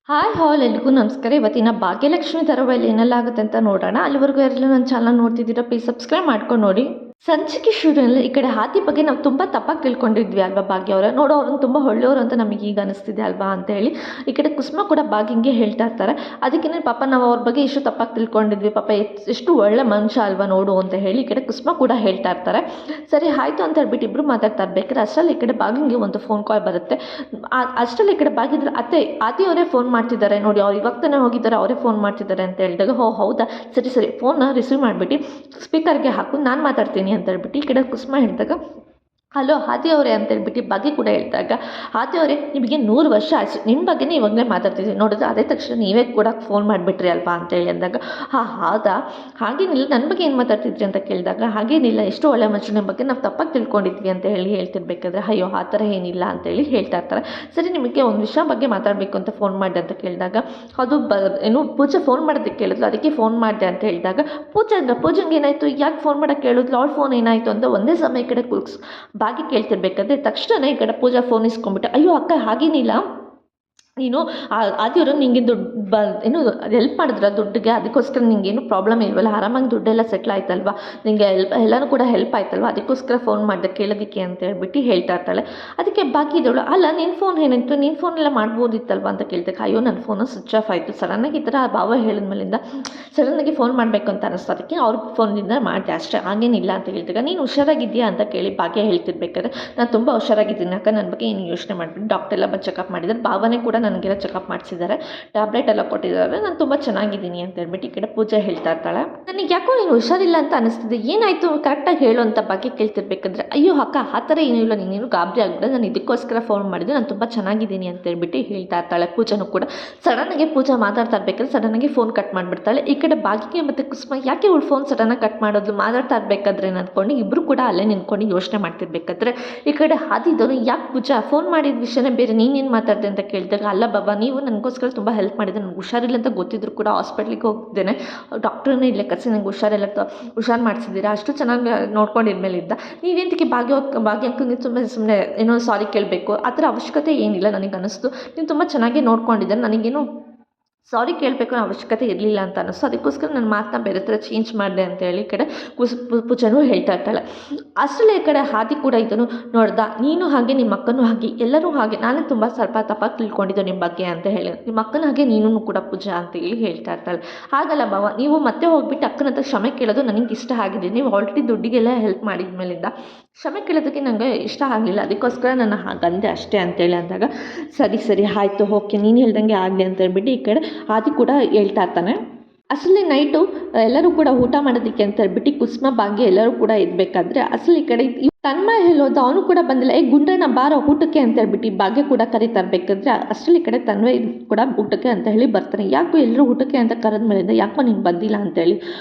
Hi ಹಾಲ್ ಎಲ್ರಿಗೂ ನಮಸ್ಕಾರ. ಇವತ್ತಿನ ಭಾಗ್ಯಲಕ್ಷ್ಮಿ ಧಾರಾವಾಹಿಯಲ್ಲಿ ಏನೆಲ್ಲ ಆಗುತ್ತೆ ಅಂತ ನೋಡೋಣ. ಅಲ್ಲಿವರೆಗೂ ಯಾರೆಲ್ಲ ನನ್ನ ಚಾನಲ್ ನೋಡ್ತಿದ್ದೀರಾ ಪ್ಲೀಸ್ ಸಬ್ಸ್ಕ್ರೈಬ್ ಮಾಡ್ಕೊಂಡು ನೋಡಿ. ಸಂಚಿಕೆ ಶುರುವಿನಲ್ಲಿ ಈ ಕಡೆ ಹಾದಿ ಬಗ್ಗೆ ನಾವು ತುಂಬ ತಪ್ಪಾಗಿ ತಿಳ್ಕೊಂಡಿದ್ವಿ ಅಲ್ವಾ ಭಾಗ್ಯ ಅವರ. ನೋಡೋ ಅವ್ರನ್ನ ತುಂಬ ಒಳ್ಳೆಯವರು ಅಂತ ನಮಗೆ ಈಗ ಅನಿಸ್ತಿದೆ ಅಲ್ವಾ ಅಂತ ಹೇಳಿ ಈ ಕಡೆ ಕುಸುಮ ಕೂಡ ಭಾಗ್ಯಂಗೆ ಹೇಳ್ತಾ ಇರ್ತಾರೆ. ಅದಕ್ಕೆ ಪಾಪ ನಾವು ಅವ್ರ ಬಗ್ಗೆ ಎಷ್ಟು ತಪ್ಪಾಗಿ ತಿಳ್ಕೊಂಡಿದ್ವಿ, ಪಾಪ ಎಷ್ಟು ಒಳ್ಳೆ ಮನುಷ್ಯ ಅಲ್ವಾ ನೋಡು ಅಂತ ಹೇಳಿ ಈ ಕಡೆ ಕುಸುಮ ಕೂಡ ಹೇಳ್ತಾ ಇರ್ತಾರೆ. ಸರಿ ಆಯಿತು ಅಂತ ಹೇಳ್ಬಿಟ್ಟು ಇಬ್ಬರು ಮಾತಾಡ್ತಾ ಇರ್ಬೇಕಾದ್ರೆ ಅಷ್ಟರಲ್ಲಿ ಈ ಕಡೆ ಭಾಗ್ಯಂಗೆ ಒಂದು ಫೋನ್ ಕಾಲ್ ಬರುತ್ತೆ. ಅಷ್ಟರಲ್ಲಿ ಈ ಕಡೆ ಭಾಗ್ಯದ್ರ ಆದಿಯವರೇ ಫೋನ್ ಮಾಡ್ತಿದ್ದಾರೆ ನೋಡಿ, ಅವ್ರು ಇವಾಗ ತಾನೇ ಹೋಗಿದ್ದಾರೆ, ಅವರೇ ಫೋನ್ ಮಾಡ್ತಿದ್ದಾರೆ ಅಂತ ಹೇಳಿದಾಗ ಹೌದಾ ಸರಿ ಸರಿ ಫೋನ್ನ ರಿಸೀವ್ ಮಾಡಿಬಿಟ್ಟು ಸ್ಪೀಕರ್ಗೆ ಹಾಕು ನಾನು ಮಾತಾಡ್ತೀನಿ ಅಂತ ಹೇಳ್ಬಿಟ್ಟು ಈ ಕಡೆ ಕುಸುಮ ಹೇಳಿದಾಗ ಹಲೋ ಆದಿ ಅವರೇ ಅಂತ ಹೇಳ್ಬಿಟ್ಟು ಭಾಗ್ಯ ಕೂಡ ಹೇಳ್ದಾಗ ಆದಿ ಅವರೇ ನಿಮಗೆ 100 ವರ್ಷ ಆಯ್ತು, ನಿಮ್ಮ ಬಗ್ಗೆನೇ ಇವಾಗಲೇ ಮಾತಾಡ್ತಿದ್ದೀನಿ ನೋಡಿದ್ರೆ ಅದೇ ತಕ್ಷಣ ನೀವೇ ಕೂಡ ಫೋನ್ ಮಾಡಿಬಿಟ್ರಿ ಅಲ್ವಾ ಅಂತ ಹೇಳಿ ಅಂದಾಗ ಹೌದಾ ಹಾಗೇನಿಲ್ಲ, ನನ್ನ ಬಗ್ಗೆ ಏನು ಮಾತಾಡ್ತಿದ್ರಿ ಅಂತ ಕೇಳಿದಾಗ ಹಾಗೇನಿಲ್ಲ ಎಷ್ಟು ಒಳ್ಳೆ ಮನುಷ್ಯನ ಬಗ್ಗೆ ನಾವು ತಪ್ಪಾಗಿ ತಿಳ್ಕೊಂಡಿದ್ವಿ ಅಂತ ಹೇಳಿ ಹೇಳ್ತಿರ್ಬೇಕಾದ್ರೆ ಅಯ್ಯೋ ಆ ಥರ ಏನಿಲ್ಲ ಅಂತೇಳಿ ಹೇಳ್ತಾ ಇರ್ತಾರೆ. ಸರಿ ನಿಮಗೆ ಒಂದು ವಿಷಯ ಬಗ್ಗೆ ಮಾತಾಡಬೇಕು ಅಂತ ಫೋನ್ ಮಾಡಿದೆ ಅಂತ ಕೇಳಿದಾಗ ಅದು ಏನು ಪೂಜೆ ಫೋನ್ ಮಾಡೋದಕ್ಕೆ ಕೇಳಿದ್ಲು, ಅದಕ್ಕೆ ಫೋನ್ ಮಾಡಿದೆ ಅಂತ ಹೇಳಿದಾಗ ಪೂಜೆಗೆ ಏನಾಯಿತು, ಯಾಕೆ ಫೋನ್ ಮಾಡೋಕ್ಕೆ ಕೇಳಿದ್ಲು, ಅವ್ಳ ಫೋನ್ ಏನಾಯಿತು ಅಂತ ಒಂದೇ ಸಮಯ ಈ ಕಡೆ ಭಾಗ್ಯ ಕೇಳ್ತಿರ್ಬೇಕಾದ್ರೆ ತಕ್ಷಣ ಈ ಕಡೆ ಪೂಜಾ ಫೋನ್ ಇಸ್ಕೊಂಡ್ಬಿಟ್ಟೆ. ಅಯ್ಯೋ ಅಕ್ಕ ಹಾಗೇನಿಲ್ಲ, ನೀನು ಆದಿಯವರು ನಿಂಗೆ ದುಡ್ಡು ಏನು ಹೆಲ್ಪ್ ಮಾಡಿದ್ರ ದುಡ್ಡಿಗೆ, ಅದಕ್ಕೋಸ್ಕರ ನಿಂಗೇನು ಪ್ರಾಬ್ಲಮ್ ಇಲ್ವಲ್ಲ, ಆರಾಮಾಗಿ ದುಡ್ಡೆಲ್ಲ ಸೆಟ್ಲ್ ಆಯ್ತಲ್ವಾ, ನಿಂಗೆ ಎಲ್ಲನೂ ಕೂಡ ಹೆಲ್ಪ್ ಆಯ್ತಲ್ವ, ಅದಕ್ಕೋಸ್ಕರ ಫೋನ್ ಮಾಡಿದೆ ಕೇಳೋದಕ್ಕೆ ಅಂತ ಹೇಳ್ಬಿಟ್ಟು ಹೇಳ್ತಾ ಇರ್ತಾಳೆ. ಅದಕ್ಕೆ ಬಾಕಿ ಇದ್ದವಳು ಅಲ್ಲ ನಿನ್ನ ಫೋನ್ ಏನಾಯಿತು, ನಿನ್ನ ಫೋನೆಲ್ಲ ಮಾಡ್ಬೋದಿತ್ತಲ್ವ ಅಂತ ಕೇಳ್ತಕ್ಕೆ ಅಯ್ಯೋ ನನ್ನ ಫೋನು ಸ್ವಿಚ್ ಆಫ್ ಆಯಿತು, ಸಡನ್ನಾಗಿ ಈ ಥರ ಭಾವ ಹೇಳಿದ್ಮೇಲಿಂದ ಸಡನ್ನಾಗಿ ಫೋನ್ ಮಾಡಬೇಕು ಅಂತ ಅನ್ನಿಸ್ತು, ಅದಕ್ಕೆ ಅವ್ರ ಫೋನಿಂದ ಮಾಡಿದೆ ಅಷ್ಟೇ, ಹಾಗೇನಿಲ್ಲ ಅಂತ ಹೇಳ್ದಾಗ ನೀನು ಹುಷಾರಾಗಿದ್ದೀಯಾ ಅಂತ ಕೇಳಿ ಭಾಗ್ಯ ಹೇಳ್ತಿರ್ಬೇಕಾದ್ರೆ ನಾನು ತುಂಬ ಹುಷಾರಾಗಿದ್ದೀನಿ ಅಕ್ಕ, ನನ್ನ ಬಗ್ಗೆ ಏನು ಯೋಚನೆ ಮಾಡಿಬಿಟ್ಟು ಡಾಕ್ಟರ್ ಎಲ್ಲ ಬಂದು ಚೆಕಪ್ ಮಾಡಿದ್ದಾರೆ, ಭಾವನೆ ಕೂಡ ನನಗೆಲ್ಲ ಚೆಕಪ್ ಮಾಡಿಸಿದ್ದಾರೆ, ಟ್ಯಾಬ್ಲೆಟ್ ಎಲ್ಲ ಕೊಟ್ಟಿದ್ದಾರೆ, ನಾನು ತುಂಬ ಚೆನ್ನಾಗಿದ್ದೀನಿ ಅಂತ ಹೇಳ್ಬಿಟ್ಟು ಈ ಕಡೆ ಪೂಜೆ ಹೇಳ್ತಾ ಇರ್ತಾಳೆ. ನನಗೆ ಯಾಕೋ ನೀನು ಹುಷಾರಿಲ್ಲ ಅಂತ ಅನಿಸ್ತಿದೆ, ಏನಾಯಿತು ಕರೆಕ್ಟಾಗಿ ಹೇಳು ಅಂತ ಭಾಗ್ಯ ಕೇಳ್ತಿರ್ಬೇಕಾದ್ರೆ ಅಯ್ಯೋ ಅಕ್ಕ ಆ ಥರ ಏನೂ ಇಲ್ಲ, ನೀನೇನು ಗಾಬರಿ ಆಗ್ಬಿಡ, ನಾನು ಇದಕ್ಕೋಸ್ಕರ ಫೋನ್ ಮಾಡಿದೆ, ನಾನು ತುಂಬ ಚೆನ್ನಾಗಿದ್ದೀನಿ ಅಂತ ಹೇಳ್ಬಿಟ್ಟು ಹೇಳ್ತಾ ಇರ್ತಾಳೆ. ಪೂಜೆನೂ ಕೂಡ ಸಡನ್ನಾಗಿ ಪೂಜೆ ಮಾತಾಡ್ತಾ ಇರ್ಬೇಕಾದ್ರೆ ಸಡನ್ನಾಗಿ ಫೋನ್ ಕಟ್ ಮಾಡಿಬಿಡ್ತಾಳೆ. ಈ ಕಡೆ ಭಾಗ್ಯಕ್ಕೆ ಮತ್ತು ಕುಸುಮ ಯಾಕೆ ಇವಳು ಫೋನ್ ಸಡನ್ನಾಗಿ ಕಟ್ ಮಾಡೋದು, ಮಾತಾಡ್ತಾ ಇರಬೇಕಾದ್ರೆ ಅಂದ್ಕೊಂಡು ಇಬ್ಬರು ಕೂಡ ಅಲ್ಲೇ ನಿಂತ್ಕೊಂಡು ಯೋಚನೆ ಮಾಡ್ತಿರ್ಬೇಕಾದ್ರೆ ಈ ಕಡೆ ಹಾದಿದ್ದವನು ಯಾಕೆ ಪೂಜಾ ಫೋನ್ ಮಾಡಿದ ವಿಷಯನೇ ಬೇರೆ ನೀನೇನು ಮಾತಾಡ್ದೆ ಅಂತ ಕೇಳಿದಾಗ ಅಲ್ಲ ಬಾಬಾ ನೀವು ನನಗೋಸ್ಕರ ತುಂಬ ಹೆಲ್ಪ್ ಮಾಡಿದೆ, ನನಗೆ ಹುಷಾರಿಲ್ಲ ಅಂತ ಗೊತ್ತಿದ್ರು ಕೂಡ ಹಾಸ್ಪಿಟ್ಲಿಗೆ ಹೋಗ್ತೇನೆ, ಡಾಕ್ಟ್ರನ್ನೇ ಇಲ್ಲೇ ಕರೆಸಿ ನನಗೆ ಹುಷಾರು ಮಾಡಿಸಿದ್ದೀರಾ, ಅಷ್ಟು ಚೆನ್ನಾಗಿ ನೋಡ್ಕೊಂಡಿದ್ಮೇಲಿದ್ದ ನೀವೇಂತಕ್ಕೆ ಭಾಗ್ಯಂಕಂಗೆ ಸುಮ್ಮನೆ ಏನೋ ಸಾರಿ ಕೇಳಬೇಕು, ಆ ಥರ ಅವಶ್ಯಕತೆ ಏನಿಲ್ಲ, ನನಗೆ ಅನ್ನಿಸ್ತು ನೀವು ತುಂಬ ಚೆನ್ನಾಗಿ ನೋಡ್ಕೊಂಡಿದ್ದಾರೆ, ನನಗೇನು ಸಾರಿ ಕೇಳಬೇಕು ಅನ್ನೋ ಅವಶ್ಯಕತೆ ಇರಲಿಲ್ಲ ಅಂತ ಅನ್ನಿಸ್ತು, ಅದಕ್ಕೋಸ್ಕರ ನನ್ನ ಮಾತನ್ನ ಬೇರೆ ಥರ ಚೇಂಜ್ ಮಾಡಿದೆ ಅಂತೇಳಿ ಈ ಕಡೆ ಪೂಜನೂ ಹೇಳ್ತಾ ಇರ್ತಾಳೆ. ಅಷ್ಟರಲ್ಲೇ ಈ ಕಡೆ ಹಾದಿ ಕೂಡ ಇದನ್ನು ನೋಡ್ದ, ನೀನು ಹಾಗೆ ನಿಮ್ಮ ಅಕ್ಕನೂ ಹಾಗೆ ಎಲ್ಲರೂ ಹಾಗೆ, ನಾನು ತುಂಬ ಸ್ವಲ್ಪ ತಪ್ಪಾಗಿ ತಿಳ್ಕೊಂಡಿದ್ದೆ ನಿಮ್ಮ ಬಗ್ಗೆ ಅಂತ ಹೇಳಿ, ನಿಮ್ಮ ಅಕ್ಕನ ಹಾಗೆ ನೀನು ಕೂಡ ಪೂಜಾ ಅಂತೇಳಿ ಹೇಳ್ತಾ ಇರ್ತಾಳೆ. ಹಾಗಲ್ಲ ಬಾವ, ನೀವು ಮತ್ತೆ ಹೋಗ್ಬಿಟ್ಟು ಅಕ್ಕನ ಹತ್ರ ಕ್ಷಮೆ ಕೇಳೋದು ನನಗೆ ಇಷ್ಟ ಆಗಿದೆ, ನೀವು ಆಲ್ರೆಡಿ ದುಡ್ಡಿಗೆಲ್ಲ ಹೆಲ್ಪ್ ಮಾಡಿದ ಮೇಲಿಂದ ಕ್ಷಮೆ ಕೇಳೋದಕ್ಕೆ ನನಗೆ ಇಷ್ಟ ಆಗಲಿಲ್ಲ, ಅದಕ್ಕೋಸ್ಕರ ನಾನು ಹಾಗಂದೆ ಅಷ್ಟೇ ಅಂತೇಳಿ ಅಂದಾಗ ಸರಿ ಸರಿ ಆಯಿತು ಓಕೆ ನೀನು ಹೇಳ್ದಂಗೆ ಆಗಲಿ ಅಂತ ಹೇಳ್ಬಿಟ್ಟು ಈ ಕಡೆ ಆದಿ ಕೂಡ ಹೇಳ್ತಾ ಇರ್ತಾನೆ. ಅಸಲಿ ನೈಟು ಎಲ್ಲರೂ ಕೂಡ ಊಟ ಮಾಡೋದಕ್ಕೆ ಅಂತ ಹೇಳ್ಬಿಟ್ಟು ಕುಸುಮ ಭಾಗ್ಯ ಎಲ್ಲರೂ ಕೂಡ ಇರಬೇಕಾದ್ರೆ ಅಸಲಿ ಈ ಕಡೆ ತನ್ಮಯ ಹೇಳೋದು ಅವನು ಕೂಡ ಬಂದಿಲ್ಲ, ಗುಂಡ್ರಣ್ಣ ಬಾರೋ ಊಟಕ್ಕೆ ಅಂತ ಹೇಳ್ಬಿಟ್ಟು ಭಾಗ್ಯ ಕೂಡ ಕರೀತಾ ಇರಬೇಕಾದ್ರೆ ಅಷ್ಟರಲ್ಲಿ ಈ ಕಡೆ ತನ್ಮಯ ಕೂಡ ಊಟಕ್ಕೆ ಅಂತ ಹೇಳಿ ಬರ್ತಾನೆ. ಯಾಕೋ ಎಲ್ಲರೂ ಊಟಕ್ಕೆ ಅಂತ ಕರೆದ ಮೇಲಿಂದ ಯಾಕೋ ನೀನು ಬಂದಿಲ್ಲ ಅಂತೇಳಿ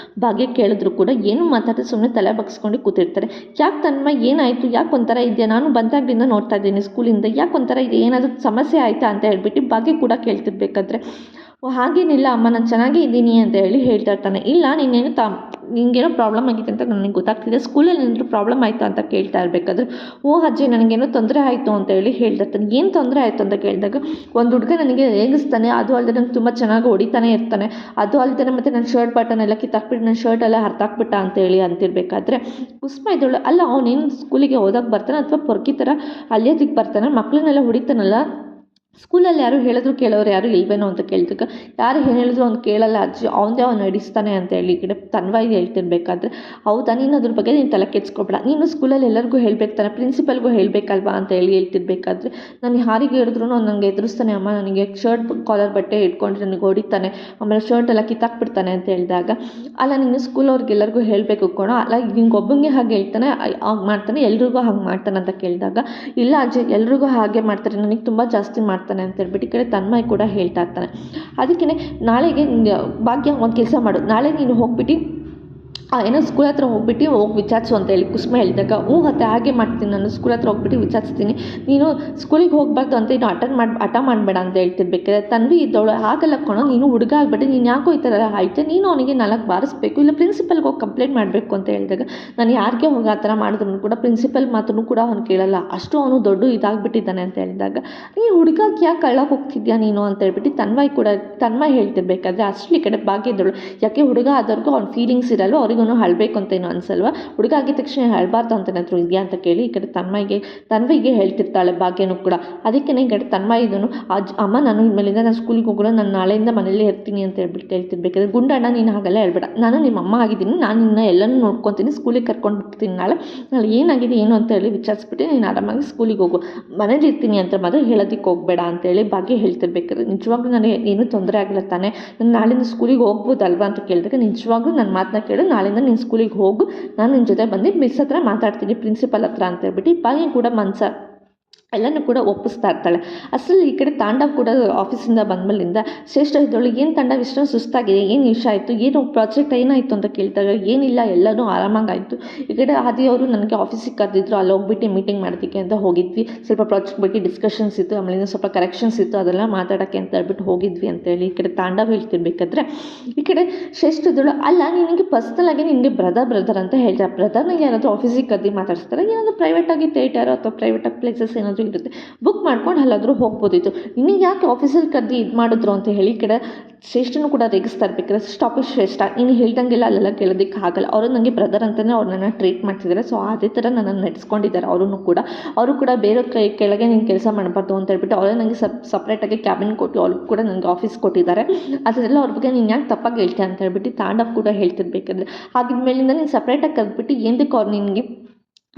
ಭಾಗ್ಯ ಕೇಳಿದ್ರು ಕೂಡ ಏನು ಮಾತಾಡಿ ಸುಮ್ಮನೆ ತಲೆ ಬಗ್ಸ್ಕೊಂಡು ಕೂತಿರ್ತಾರೆ. ಯಾಕೆ ತನ್ಮಯ ಏನಾಯಿತು, ಯಾಕೆ ಒಂಥರ ಇದೆಯಾ, ನಾನು ಬಂದಾಗಲಿಂದ ನೋಡ್ತಾ ಇದ್ದೀನಿ ಸ್ಕೂಲಿಂದ, ಯಾಕೆ ಒಂಥರ ಇದೆ, ಏನಾದರೂ ಸಮಸ್ಯೆ ಆಯಿತಾ ಅಂತ ಹೇಳ್ಬಿಟ್ಟು ಭಾಗ್ಯ ಕೂಡ ಕೇಳ್ತಿರ್ಬೇಕಾದ್ರೆ ಹಾಗೇನಿಲ್ಲ ಅಮ್ಮ ನಾನು ಚೆನ್ನಾಗೇ ಇದ್ದೀನಿ ಅಂತ ಹೇಳಿ ಹೇಳ್ತಾ ಇರ್ತಾನೆ. ಇಲ್ಲ ನಿಂಗೇನೋ ಪ್ರಾಬ್ಲಮ್ ಆಗಿದೆ ಅಂತ ನನಗೆ ಗೊತ್ತಾಗ್ತಿದೆ, ಸ್ಕೂಲಲ್ಲಿ ಏನಾದರೂ ಪ್ರಾಬ್ಲಮ್ ಆಯಿತು ಅಂತ ಕೇಳ್ತಾ ಇರಬೇಕಾದ್ರೆ ಅಜ್ಜಿ ನನಗೇನೋ ತೊಂದರೆ ಆಯಿತು ಅಂತ ಹೇಳಿ ಹೇಳ್ತಾ ಇರ್ತಾನೆ. ಏನು ತೊಂದರೆ ಆಯಿತು ಅಂತ ಕೇಳಿದಾಗ ಒಂದು ಹುಡುಗ ನನಗೆ ರೇಗಿಸ್ತಾನೆ, ಅದು ಅಲ್ಲದೆ ನಂಗೆ ತುಂಬ ಚೆನ್ನಾಗಿ ಹೊಡಿತಾನೆ ಇರ್ತಾನೆ, ಅದು ಅಲ್ಲದೆ ಮತ್ತು ನನ್ನ ಶರ್ಟ್ ಬಟನ್ ಎಲ್ಲ ಕಿತ್ತಾಕ್ಬಿಟ್ಟು ನನ್ನ ಶರ್ಟ್ ಎಲ್ಲ ಹರಿದಾಕ್ಬಿಟ್ಟ ಅಂತೇಳಿ ಅಂತಿರ್ಬೇಕಾದ್ರೆ ಕುಸುಮ ಇದ್ದಳು ಅಲ್ಲ ಅವನೇನು ಸ್ಕೂಲಿಗೆ ಓದೋಕ್ಕೆ ಬರ್ತಾನೆ ಅಥವಾ ಪೊರ್ಕಿ ಥರ ಅಲ್ಲಿಯೋದಕ್ಕೆ ಬರ್ತಾನೆ, ಮಕ್ಕಳನ್ನೆಲ್ಲ ಹೊಡಿತಾನಲ್ಲ, ಸ್ಕೂಲಲ್ಲಿ ಯಾರು ಹೇಳಿದ್ರು ಕೇಳೋರು ಯಾರು ಇಲ್ವೇನೋ ಅಂತ ಕೇಳಿದಾಗ ಯಾರು ಏನು ಹೇಳಿದ್ರು ಅವ್ನು ಕೇಳಲ್ಲ ಅಜ್ಜಿ, ಅವನದೇ ಅವ್ನು ನಡೆಸ್ತಾನೆ ಅಂತ ಹೇಳಿ ಈ ಕಡೆ ತನ್ವಾಯಿ ಹೇಳ್ತಿರ್ಬೇಕಾದ್ರೆ ಹೌದಾ ನೀನು ಅದ್ರ ಬಗ್ಗೆ ನೀನು ತಲೆ ಕೆಡ್ಸ್ಕೊಬೇಡ, ನೀನು ಸ್ಕೂಲಲ್ಲಿ ಎಲ್ಲರಿಗೂ ಹೇಳ್ಬೇಕು ತಾನೆ, ಪ್ರಿನ್ಸಿಪಲ್ಗೂ ಹೇಳಬೇಕಲ್ವಾ ಅಂತ ಹೇಳ್ತಿರ್ಬೇಕಾದ್ರೆ ನಾನು ಯಾರಿಗೆ ಹೇಳಿದ್ರು ಅವ್ನು ನನಗೆ ಎದುರಿಸ್ತಾನೆ ಅಮ್ಮ, ನನಗೆ ಶರ್ಟ್ ಕಾಲರ್ ಬಟ್ಟೆ ಇಟ್ಕೊಂಡು ನನಗೆ ಹೊಡಿತಾನೆ, ಆಮೇಲೆ ಶರ್ಟ್ ಎಲ್ಲ ಕಿತ್ತಾಕ್ಬಿಡ್ತಾನೆ ಅಂತ ಹೇಳಿದಾಗ ಅಲ್ಲ ನೀನು ಸ್ಕೂಲವ್ರಿಗೆ ಎಲ್ಲರಿಗೂ ಹೇಳಬೇಕು ಕೊಡೋ, ಅಲ್ಲ ನಿಂಗೊಬ್ಬಂಗೆ ಹಾಗೆ ಹೇಳ್ತಾನೆ ಹಾಗೆ ಮಾಡ್ತಾನೆ ಎಲ್ರಿಗೂ ಹಾಗೆ ಮಾಡ್ತಾನೆ ಅಂತ ಕೇಳಿದಾಗ ಇಲ್ಲ ಅಜ್ಜಿ ಎಲ್ರಿಗೂ ಹಾಗೆ ಮಾಡ್ತಾರೆ, ನನಗೆ ತುಂಬ ಜಾಸ್ತಿ ಮಾಡ್ತಾನೆ ಅಂತ ಹೇಳ್ಬಿಟ್ಟು ಈ ಕಡೆ ತನ್ಮಯ ಕೂಡ ಹೇಳ್ತಾ ಇರ್ತಾನೆ. ಅದಕ್ಕೆ ನಾಳೆಗೆ ಭಾಗ್ಯ ಒಂದು ಕೆಲಸ ಮಾಡು, ನಾಳೆ ನೀನು ಹೋಗ್ಬಿಟ್ಟು ಏನೋ ಸ್ಕೂಲ್ ಹತ್ರ ಹೋಗಿ ವಿಚಾರಿಸು ಅಂತ ಹೇಳಿ ಕುಸುಮ ಹೇಳಿದಾಗ, ಅತ್ತೆ ಹಾಗೆ ಮಾಡ್ತೀನಿ, ನಾನು ಸ್ಕೂಲ್ ಹತ್ರ ಹೋಗ್ಬಿಟ್ಟು ವಿಚಾರಿಸ್ತೀನಿ, ನೀನು ಸ್ಕೂಲಿಗೆ ಹೋಗಬಾರ್ದು ಅಂತ ಇನ್ನು ಹಠ ಮಾಡಬೇಡ ಅಂತ ಹೇಳ್ತಿರ್ಬೇಕಾದ್ರೆ ತನ್ವಿ ಇದ್ದವಳು, ಆಗಲ್ಲ ಕಣೋ, ನೀನು ಹುಡುಗ ಆಗ್ಬಿಟ್ಟು ನೀನು ಯಾಕೋ ಈ ಥರ ಎಲ್ಲ ಆಯ್ತು, ನೀನು ಅವನಿಗೆ 4 ಬಾರಿಸ್ಬೇಕು, ಇಲ್ಲ ಪ್ರಿನ್ಸಿಪಲ್ಗೆ ಹೋಗಿ ಕಂಪ್ಲೇಂಟ್ ಮಾಡಬೇಕು ಅಂತ ಹೇಳಿದಾಗ, ನಾನು ಯಾರಿಗೆ ಹೋಗಿ ಆ ಥರ ಮಾಡಿದ್ರು ಕೂಡ ಪ್ರಿನ್ಸಿಪಲ್ ಮಾತನ್ನು ಕೂಡ ಅವ್ನು ಕೇಳಲ್ಲ, ಅಷ್ಟು ಅವನು ದೊಡ್ಡ ಇದಾಗ್ಬಿಟ್ಟಿದ್ದಾನೆ ಅಂತ ಹೇಳಿದಾಗ, ನೀನು ಹುಡುಗಕ್ಕೆ ಯಾಕೆ ಕಳ್ಳಕ್ಕೆ ಹೋಗ್ತಿದ್ಯಾ ನೀನು ಅಂತ ಹೇಳ್ಬಿಟ್ಟು ತನ್ಮಯ್ ಹೇಳ್ತಿರ್ಬೇಕಾದ್ರೆ ಅಷ್ಟು ಈ ಕಡೆ ಭಾಗ್ಯ ಇದ್ದಳು, ಯಾಕೆ ಹುಡುಗ ಆದವ್ರಿಗೂ ಅವ್ನ ಫೀಲಿಂಗ್ಸ್ ಇರಲ್ವ, ಅವ್ರಿಗೂ ಅಳಬೇಕು ಅಂತ ಏನೋ ಅನ್ಸಲ್ವ, ಹುಡುಗ ಆಗಿದ ತಕ್ಷಣ ಅಳಬಾರ್ದು ಅಂತ ಏನಾದರೂ ಇದೆಯಾ ಅಂತ ಕೇಳಿ ಈ ಕಡೆ ತನ್ವಿಗೆ ಹೇಳ್ತಿರ್ತಾಳೆ ಭಾಗ್ಯನೂ ಕೂಡ. ಅದಕ್ಕೆ ಈ ಕಡೆ ತನ್ಮಯ್ ಇದನ್ನು ಅಮ್ಮ ನಾನು ಇನ್ಮೇಲಿಂದ ನಾನು ಸ್ಕೂಲಿಗೆ ಹೋಗೋಣ, ನಾನು ನಾಳೆಯಿಂದ ಮನೇಲೇ ಇರ್ತೀನಿ ಅಂತ ಹೇಳ್ಬಿಟ್ಟು ಹೇಳ್ತಿರ್ಬೇಕಾದ್ರೆ, ಗುಂಡಣ್ಣ ನೀನು ಹಾಗೆಲ್ಲ ಹೇಳ್ಬೇಡ, ನಾನು ನಿಮ್ಮ ಅಮ್ಮ ಆಗಿದ್ದೀನಿ, ನಾನು ನಿನ್ನ ಎಲ್ಲನೂ ನೋಡ್ಕೊತೀನಿ, ಸ್ಕೂಲಿಗೆ ಕರ್ಕೊಂಡು ಬಿಡ್ತೀನಿ, ನಾಳೆ ಏನಾಗಿದೆ ಏನು ಅಂತ ಹೇಳಿ ವಿಚಾರಿಸ್ಬಿಟ್ಟು ನೀನು ಆರಾಮಾಗಿ ಸ್ಕೂಲಿಗೆ ಹೋಗು, ಮನೇಲಿ ಇರ್ತೀನಿ ಅಂತ ಮಾತ್ರ ಹೇಳೋದಕ್ಕೆ ಹೋಗಬೇಡ ಅಂತೇಳಿ ಭಾಗ್ಯ ಹೇಳ್ತಿರ್ಬೇಕಾದ್ರೆ, ನಿಜವಾಗ್ಲೂ ನನಗೆ ಏನೂ ತೊಂದರೆ ಆಗಲ್ಲ ತಾನೆ, ನಾನು ನಾಳೆಯಿಂದ ಸ್ಕೂಲಿಗೆ ಹೋಗ್ಬೋದಲ್ವಾ ಅಂತ ಕೇಳಿದಾಗ, ನಿಜವಾಗ್ಲೂ ನನ್ನ ಮಾತನ್ನ ಕೇಳು, ನಾಳೆಯಿಂದ ನೀನು ಸ್ಕೂಲಿಗೆ ಹೋಗು, ನಾನು ನಿನ್ನ ಜೊತೆ ಬಂದು ಮಿಸ್ ಹತ್ರ ಮಾತಾಡ್ತೀನಿ, ಪ್ರಿನ್ಸಿಪಲ್ ಹತ್ರ ಅಂತ ಹೇಳ್ಬಿಟ್ಟು ಭಾಗ್ಯ ಕೂಡ ಎಲ್ಲನೂ ಕೂಡ ಒಪ್ಪಿಸ್ತಾ ಇರ್ತಾಳೆ. ಅಷ್ಟರಲ್ಲಿ ಈ ಕಡೆ ತಾಂಡವ್ ಕೂಡ ಆಫೀಸಿಂದ ಬಂದಮೇಲಿಂದ ಶ್ರೇಷ್ಠ ಇದ್ದವಳು, ಏನು ತಾಂಡವ್ ಇಷ್ಟೊಂದು ಸುಸ್ತಾಗಿದೆ, ಏನು ವಿಷಯ ಆಯಿತು, ಏನು ಪ್ರಾಜೆಕ್ಟ್ ಏನಾಯಿತು ಅಂತ ಕೇಳ್ತಾರೆ, ಏನಿಲ್ಲ ಎಲ್ಲನೂ ಆರಾಮಾಗಾಯಿತು, ಈ ಕಡೆ ಆದಿಯವರು ನನಗೆ ಆಫೀಸಿಗೆ ಕರೆದಿದ್ರು, ಅಲ್ಲಿ ಹೋಗ್ಬಿಟ್ಟು ಮೀಟಿಂಗ್ ಮಾಡೋದಕ್ಕೆ ಅಂತ ಹೋಗಿದ್ವಿ, ಸ್ವಲ್ಪ ಪ್ರಾಜೆಕ್ಟ್ ಬಗ್ಗೆ ಡಿಸ್ಕಷನ್ಸ್ ಇತ್ತು, ಆಮೇಲೆ ಸ್ವಲ್ಪ ಕರೆಕ್ಷನ್ಸ್ ಇತ್ತು, ಅದೆಲ್ಲ ಮಾತಾಡೋಕ್ಕೆ ಅಂತ ಹೇಳ್ಬಿಟ್ಟು ಹೋಗಿದ್ವಿ ಅಂತೇಳಿ ಈ ಕಡೆ ತಾಂಡವ್ ಹೇಳ್ತಿರ್ಬೇಕಾದ್ರೆ, ಈ ಕಡೆ ಶ್ರೇಷ್ಠ ಇದ್ದವಳು, ಅಲ್ಲ ನಿನಗೆ ಪರ್ಸ್ನಲಾಗಿ ನಿನಗೆ ಬ್ರದರ್ ಅಂತ ಹೇಳ್ತಾರೆ, ಬ್ರದರ್ನಾಗ ಯಾರಾದರೂ ಆಫೀಸಿಗೆ ಕರೆದಿ ಮಾತಾಡ್ಸ್ತಾರೆ, ಏನಾದರೂ ಪ್ರೈವೇಟಾಗಿ ಥಿಯೇಟರ್ ಅಥವಾ ಪ್ರೈವೇಟಾಗಿ ಪ್ಲೇಸಸ್ ಏನಾದರೂ ಇರುತ್ತೆ, ಬುಕ್ ಮಾಡ್ಕೊಂಡು ಅಲ್ಲಾದರೂ ಹೋಗ್ಬೋದಿತ್ತು, ನಿನಗೆ ಯಾಕೆ ಆಫೀಸಲ್ಲಿ ಕರೆದು ಇದು ಮಾಡಿದ್ರು ಅಂತ ಹೇಳಿ ಈ ಕಡೆ ಶ್ರೇಷ್ಠನೂ ಕೂಡ ರೇಗಿಸ್ತಾ ಇರ್ಬೇಕಾದ್ರೆ, ಸ್ಟಾಪ್ ಶ್ರೇಷ್ಠ, ನೀನು ಹೇಳ್ದಂಗೆಲ್ಲ ಅಲ್ಲೆಲ್ಲ ಕೇಳೋದಕ್ಕೆ ಆಗಲ್ಲ, ಅವರು ನನಗೆ ಬ್ರದರ್ ಅಂತಲೇ ಅವ್ರು ನನ್ನ ಟ್ರೀಟ್ ಮಾಡ್ತಿದ್ದಾರೆ, ಸೊ ಅದೇ ಥರ ನನ್ನನ್ನು ನಡೆಸ್ಕೊಂಡಿದ್ದಾರೆ, ಅವರು ಕೂಡ ಬೇರೆ ಕೆಳಗೆ ನೀನು ಕೆಲಸ ಮಾಡಬಾರ್ದು ಅಂತ ಹೇಳ್ಬಿಟ್ಟು ಅವರೇ ನನಗೆ ಸಪ್ರೇಟಾಗಿ ಕ್ಯಾಬಿನ್ ಕೊಟ್ಟು ಅವ್ರಿಗೂ ಕೂಡ ನನಗೆ ಆಫೀಸ್ ಕೊಟ್ಟಿದ್ದಾರೆ, ಅದರೆಲ್ಲ ಅವ್ರ ಬಗ್ಗೆ ನೀನು ಯಾಕೆ ತಪ್ಪಾಗಿ ಹೇಳ್ತೀಯ ಅಂತ ಹೇಳ್ಬಿಟ್ಟು ತಾಂಡವ್ ಕೂಡ ಹೇಳ್ತಿರ್ಬೇಕಾದ್ರೆ, ಆಗಿದ ಮೇಲಿಂದ ನೀನು ಸಪ್ರೇಟಾಗಿ ಕರೆದ್ಬಿಟ್ಟು ಏನಕ್ಕೆ ಅವ್ರು ನಿನಗೆ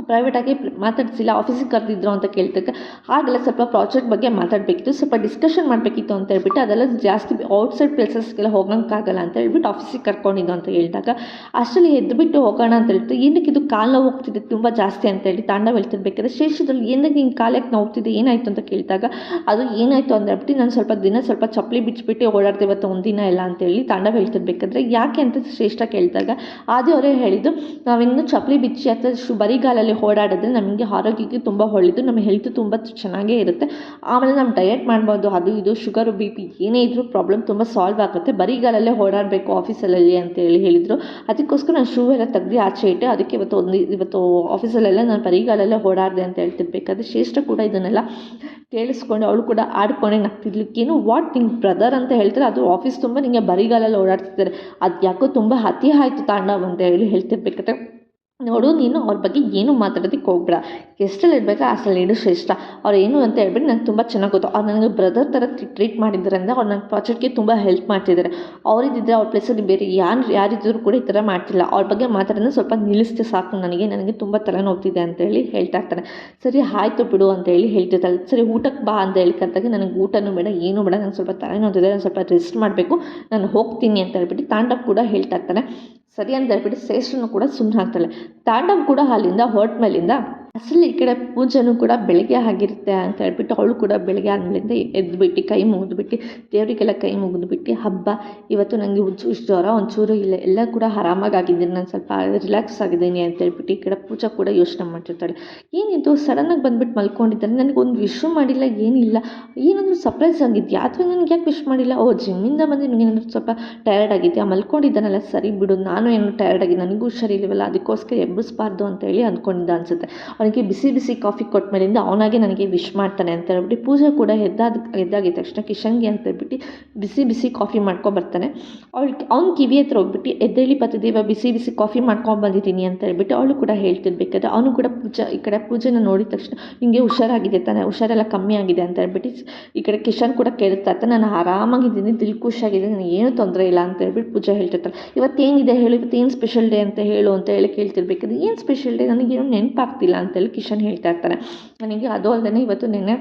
ಪ್ರೈವೇಟಾಗಿ ಮಾತಾಡಿಸಿಲ್ಲ, ಆಫೀಸಿಗೆ ಕರೆದಿದ್ರು ಅಂತ ಕೇಳ್ತಕ್ಕ, ಆಗಲ್ಲ ಸ್ವಲ್ಪ ಪ್ರಾಜೆಕ್ಟ್ ಬಗ್ಗೆ ಮಾತಾಡಬೇಕಿತ್ತು, ಸ್ವಲ್ಪ ಡಿಸ್ಕಷನ್ ಮಾಡಬೇಕಿತ್ತು ಅಂತ ಹೇಳ್ಬಿಟ್ಟು, ಅದೆಲ್ಲ ಜಾಸ್ತಿ ಔಟ್ಸೈಡ್ ಪ್ಲೇಸಸ್ಗೆಲ್ಲ ಹೋಗೋಕ್ಕಾಗಲ್ಲ ಅಂತ ಹೇಳ್ಬಿಟ್ಟು ಆಫೀಸಿಗೆ ಕರ್ಕೊಂಡಿದ್ದು ಅಂತ ಹೇಳಿದಾಗ, ಅಷ್ಟರಲ್ಲಿ ಎದ್ದುಬಿಟ್ಟು ಹೋಗೋಣ ಅಂತ ಹೇಳ್ತು, ಏನಕ್ಕೆ ಇದು ಕಾಲು ನೋವು ಹೋಗ್ತಿದೆ ತುಂಬ ಜಾಸ್ತಿ ಅಂತ ಹೇಳಿ ತಾಂಡವ್ ಹೇಳ್ತಿರ್ಬೇಕಾದ್ರೆ, ಶ್ರೇಷ್ಠದಲ್ಲಿ ಏನಕ್ಕೆ ನಿನ್ನ ಕಾಲಕ್ಕೆ ನೋವು ಹೋಗ್ತಿದೆ, ಏನಾಯಿತು ಅಂತ ಕೇಳಿದಾಗ, ಅದು ಏನಾಯಿತು ಅಂತ ಹೇಳ್ಬಿಟ್ಟು ನಾನು ಸ್ವಲ್ಪ ಚಪ್ಪಲಿ ಬಿಚ್ಚಿಬಿಟ್ಟು ಓಡಾಡ್ದೆ ಇವತ್ತು ಒಂದಿನ ಎಲ್ಲ ಅಂತೇಳಿ ತಾಂಡವ್ ಹೇಳ್ತಿರ್ಬೇಕಾದ್ರೆ, ಯಾಕೆ ಅಂತ ಶ್ರೇಷ್ಠ ಕೇಳಿದಾಗ ಆದಿಯವರೇ ಹೇಳಿದ್ದು, ನಾವಿನ್ನು ಚಪ್ಪಲಿ ಬಿಚ್ಚಿ ಅಥವಾ ಬರಿಗಾಲಲ್ಲಿ ಓಡಾಡಿದ್ರೆ ನಮಗೆ ಆರೋಗ್ಯಕ್ಕೆ ತುಂಬ ಒಳ್ಳೆಯದು, ನಮ್ಮ ಹೆಲ್ತ್ ತುಂಬ ಚೆನ್ನಾಗೇ ಇರುತ್ತೆ, ಆಮೇಲೆ ನಾವು ಡಯಟ್ ಮಾಡ್ಬೋದು, ಅದು ಇದು ಶುಗರು BP ಏನೇ ಇದ್ರೂ ಪ್ರಾಬ್ಲಮ್ ತುಂಬ ಸಾಲ್ವ್ ಆಗುತ್ತೆ, ಬರಿಗಾಲಲ್ಲೇ ಓಡಾಡಬೇಕು ಆಫೀಸಲ್ಲಿ ಅಂತ ಹೇಳಿದರು, ಅದಕ್ಕೋಸ್ಕರ ನಾನು ಶೂ ಎಲ್ಲ ತೆಗ್ದು ಆಚೆ ಇಟ್ಟೆ, ಅದಕ್ಕೆ ಇವತ್ತು ಆಫೀಸಲ್ಲೆಲ್ಲ ನಾನು ಬರಿಗಾಲಲ್ಲೇ ಓಡಾಡಿದೆ ಅಂತ ಹೇಳ್ತಿರ್ಬೇಕಾದ್ರೆ, ಶ್ರೇಷ್ಠ ಕೂಡ ಇದನ್ನೆಲ್ಲ ಕೇಳಿಸ್ಕೊಂಡು ಅವಳು ಕೂಡ ಆಡ್ಕೊಂಡೆ ನಗ್ತಿದ್ಲು, ಏನು ವಾಟ್ ನಿಂಗೆ ಬ್ರದರ್ ಅಂತ ಹೇಳ್ತಾರೆ, ಅದು ಆಫೀಸ್ ತುಂಬ ನಿಮಗೆ ಬರಿಗಾಲಲ್ಲಿ ಓಡಾಡ್ತಿದ್ದಾರೆ, ಅದು ಯಾಕೋ ತುಂಬ ಅತಿ ಆಯಿತು ತಾಂಡವ್ ಅಂತ ಹೇಳ್ತಿರ್ಬೇಕಾದ್ರೆ, ನೋಡು ನೀನು ಅವ್ರ ಬಗ್ಗೆ ಏನು ಮಾತಾಡೋದಕ್ಕೆ ಹೋಗ್ಬೇಡ, ಎಷ್ಟಲ್ಲಿ ಇರಬೇಕು ಅಷ್ಟಲ್ಲಿ ಇಡು ಶ್ರೇಷ್ಠ, ಅವ್ರು ಏನು ಅಂತ ಹೇಳ್ಬಿಟ್ಟು ನಂಗೆ ತುಂಬ ಚೆನ್ನಾಗಿ ಗೊತ್ತು, ಅವ್ರು ನನಗೆ ಬ್ರದರ್ ಥರ ಟ್ರೀಟ್ ಮಾಡಿದ್ದಾರೆ ಅಂದರೆ ಅವ್ರು ನನ್ನ ಪ್ರಾಜೆಕ್ಟ್ಗೆ ತುಂಬ ಹೆಲ್ಪ್ ಮಾಡ್ತಿದ್ದಾರೆ, ಅವರಿದ್ದರೆ ಅವ್ರ ಪ್ಲೇಸಲ್ಲಿ ಬೇರೆ ಯಾರಿದ್ದರೂ ಕೂಡ ಈ ಥರ ಮಾಡ್ತಿಲ್ಲ, ಅವ್ರ ಬಗ್ಗೆ ಮಾತಾಡೋದನ್ನ ಸ್ವಲ್ಪ ನಿಲ್ಲಿಸ್ತೆ ಸಾಕು, ನನಗೆ ತುಂಬ ತಲೆನೋವ್ತಿದೆ ಅಂತೇಳಿ ಹೇಳ್ತಾ ಇರ್ತಾನೆ, ಸರಿ ಆಯಿತು ಬಿಡು ಅಂತೇಳಿ ಹೇಳ್ತಿರ್ತಾಳೆ, ಸರಿ ಊಟಕ್ಕೆ ಬಾ ಅಂತ ಹೇಳಿ ಕರೆದಾಗ, ನನಗೆ ಊಟನೂ ಬೇಡ ಏನೂ ಬೇಡ, ನನಗೆ ಸ್ವಲ್ಪ ತಲೆನೋವ್ತಿದೆ, ನಾನು ಸ್ವಲ್ಪ ರೆಸ್ಟ್ ಮಾಡಬೇಕು, ನಾನು ಹೋಗ್ತೀನಿ ಅಂತ ಹೇಳ್ಬಿಟ್ಟು ತಾಂಡವ್ ಕೂಡ ಹೇಳ್ತಾ ಇರ್ತಾನೆ, ಸರಿ ಅಂತ ಹೇಳ್ಬಿಟ್ಟು ಶ್ರೇಷ್ಠನು ಕೂಡ ಸುಮ್ಮನೆ ಆಗ್ತಾಳೆ. ತಾಂಡವ್ ಕೂಡ ಅಲ್ಲಿಂದ ಹೊರಟ ಮೇಲಿಂದ ಅಸಲು ಈ ಕಡೆ ಪೂಜೆನೂ ಕೂಡ ಬೆಳಗ್ಗೆ ಆಗಿರುತ್ತೆ ಅಂತ ಹೇಳ್ಬಿಟ್ಟು ಅವಳು ಕೂಡ ಬೆಳಗ್ಗೆ ಆದಮೇಲಿಂದ ಎದ್ದುಬಿಟ್ಟು ಕೈ ಮುಗಿದ್ಬಿಟ್ಟು ದೇವರಿಗೆಲ್ಲ ಕೈ ಮುಗಿದ್ಬಿಟ್ಟು, ಹಬ್ಬ ಇವತ್ತು ನನಗೆ ಇಷ್ಟು ಜ್ವರ ಒಂಚೂರು ಇಲ್ಲ, ಎಲ್ಲ ಕೂಡ ಆರಾಮಾಗಿ ಆಗಿದ್ದೀನಿ, ನಾನು ಸ್ವಲ್ಪ ರಿಲ್ಯಾಕ್ಸ್ ಆಗಿದ್ದೀನಿ ಅಂತ ಹೇಳ್ಬಿಟ್ಟು ಈ ಕಡೆ ಪೂಜಾ ಕೂಡ ಯೋಚನೆ ಮಾಡ್ತಿರ್ತಾಳೆ, ಏನಿದು ಸಡನ್ನಾಗಿ ಬಂದುಬಿಟ್ಟು ಮಲ್ಕೊಂಡಿದ್ದಾನೆ, ನನಗೊಂದು ವಿಶ್ ಮಾಡಿಲ್ಲ, ಏನಿಲ್ಲ, ಏನಾದರೂ ಸರ್ಪ್ರೈಸ್ ಆಗಿದೆಯಾ ಅಥವಾ ನನಗೆ ಯಾಕೆ ವಿಶ್ ಮಾಡಿಲ್ಲ, ಜಿಮ್ಮಿಂದ ಬಂದು ನನಗೇನಾದರೂ ಸ್ವಲ್ಪ ಟಯರ್ಡ್ ಆಗಿದೆಯಾ, ಮಲ್ಕೊಂಡಿದ್ದಾನಲ್ಲ, ಸರಿ ಬಿಡು, ನಾನು ಏನು ಟಯರ್ಡ್ ಆಗಿ ನನಗೂ ಹುಷಾರಿಲ್ಲವಲ್ಲ, ಅದಕ್ಕೋಸ್ಕರ ಎಬ್ಬಿಸ್ಬಾರ್ದು ಅಂತೇಳಿ ಅಂದ್ಕೊಂಡಿದ್ದ ಅನಿಸುತ್ತೆ, ಅವನಿಗೆ ಬಿಸಿ ಕಾಫಿ ಕೊಟ್ಟ ಮೇಲಿಂದ ಅವನಾಗೆ ನನಗೆ ವಿಶ್ ಮಾಡ್ತಾನೆ ಅಂತ ಹೇಳ್ಬಿಟ್ಟು ಪೂಜೆ ಕೂಡ ಎದ್ದಾಗಿದ ತಕ್ಷಣ ಕಿಶನ್ಗೆ ಅಂತ ಹೇಳ್ಬಿಟ್ಟು ಬಿಸಿ ಕಾಫಿ ಮಾಡ್ಕೊಂಬರ್ತಾನೆ. ಅವ್ನ ಕಿವಿ ಹತ್ರ ಹೋಗ್ಬಿಟ್ಟು, ಎದ್ದೇಳಿ ಪತಿದೇವ ಬಿಸಿ ಕಾಫಿ ಮಾಡ್ಕೊಂಬಂದಿದ್ದೀನಿ ಅಂತ ಹೇಳ್ಬಿಟ್ಟು ಅವಳು ಕೂಡ ಹೇಳ್ತಿರ್ಬೇಕಾದ್ರೆ, ಅವನು ಕೂಡ ಈ ಕಡೆ ಪೂಜೆನ ನೋಡಿದ ತಕ್ಷಣ ನಿಮಗೆ ಹುಷಾರಾಗಿದೆ ತಾನೆ, ಹುಷಾರೆಲ್ಲ ಕಮ್ಮಿ ಆಗಿದೆ ಅಂತ ಹೇಳ್ಬಿಟ್ಟು ಈ ಕಡೆ ಕಿಶನ್ ಕೂಡ ಕೇಳ್ತಾ ಇರ್ತಾನೆ, ನಾನು ಆರಾಮಾಗಿದ್ದೀನಿ, ಖುಷಿಯಾಗಿದೆ, ನನಗೆ ಏನೂ ತೊಂದರೆ ಇಲ್ಲ ಅಂತ ಹೇಳ್ಬಿಟ್ಟು ಪೂಜೆ ಹೇಳ್ತಿರ್ತಾರೆ. ಇವತ್ತೇನಿದೆ ಹೇಳು, ಇವತ್ತೇನು ಸ್ಪೆಷಲ್ ಡೇ ಅಂತ ಹೇಳು ಅಂತ ಹೇಳಿ ಕೇಳ್ತಿರ್ಬೇಕಾದ್ರೆ, ಏನು ಸ್ಪೆಷಲ್ ಡೇ ನನಗೇನು ನೆನಪಾಗ್ತಿಲ್ಲ ಅಂತೇಳಿ ಕಿಶನ್ ಹೇಳ್ತಾ ಇರ್ತಾನೆ. ನನಗೆ ಅದು ಅಲ್ಲದೆ ಇವತ್ತು ನೆನ್ನೆ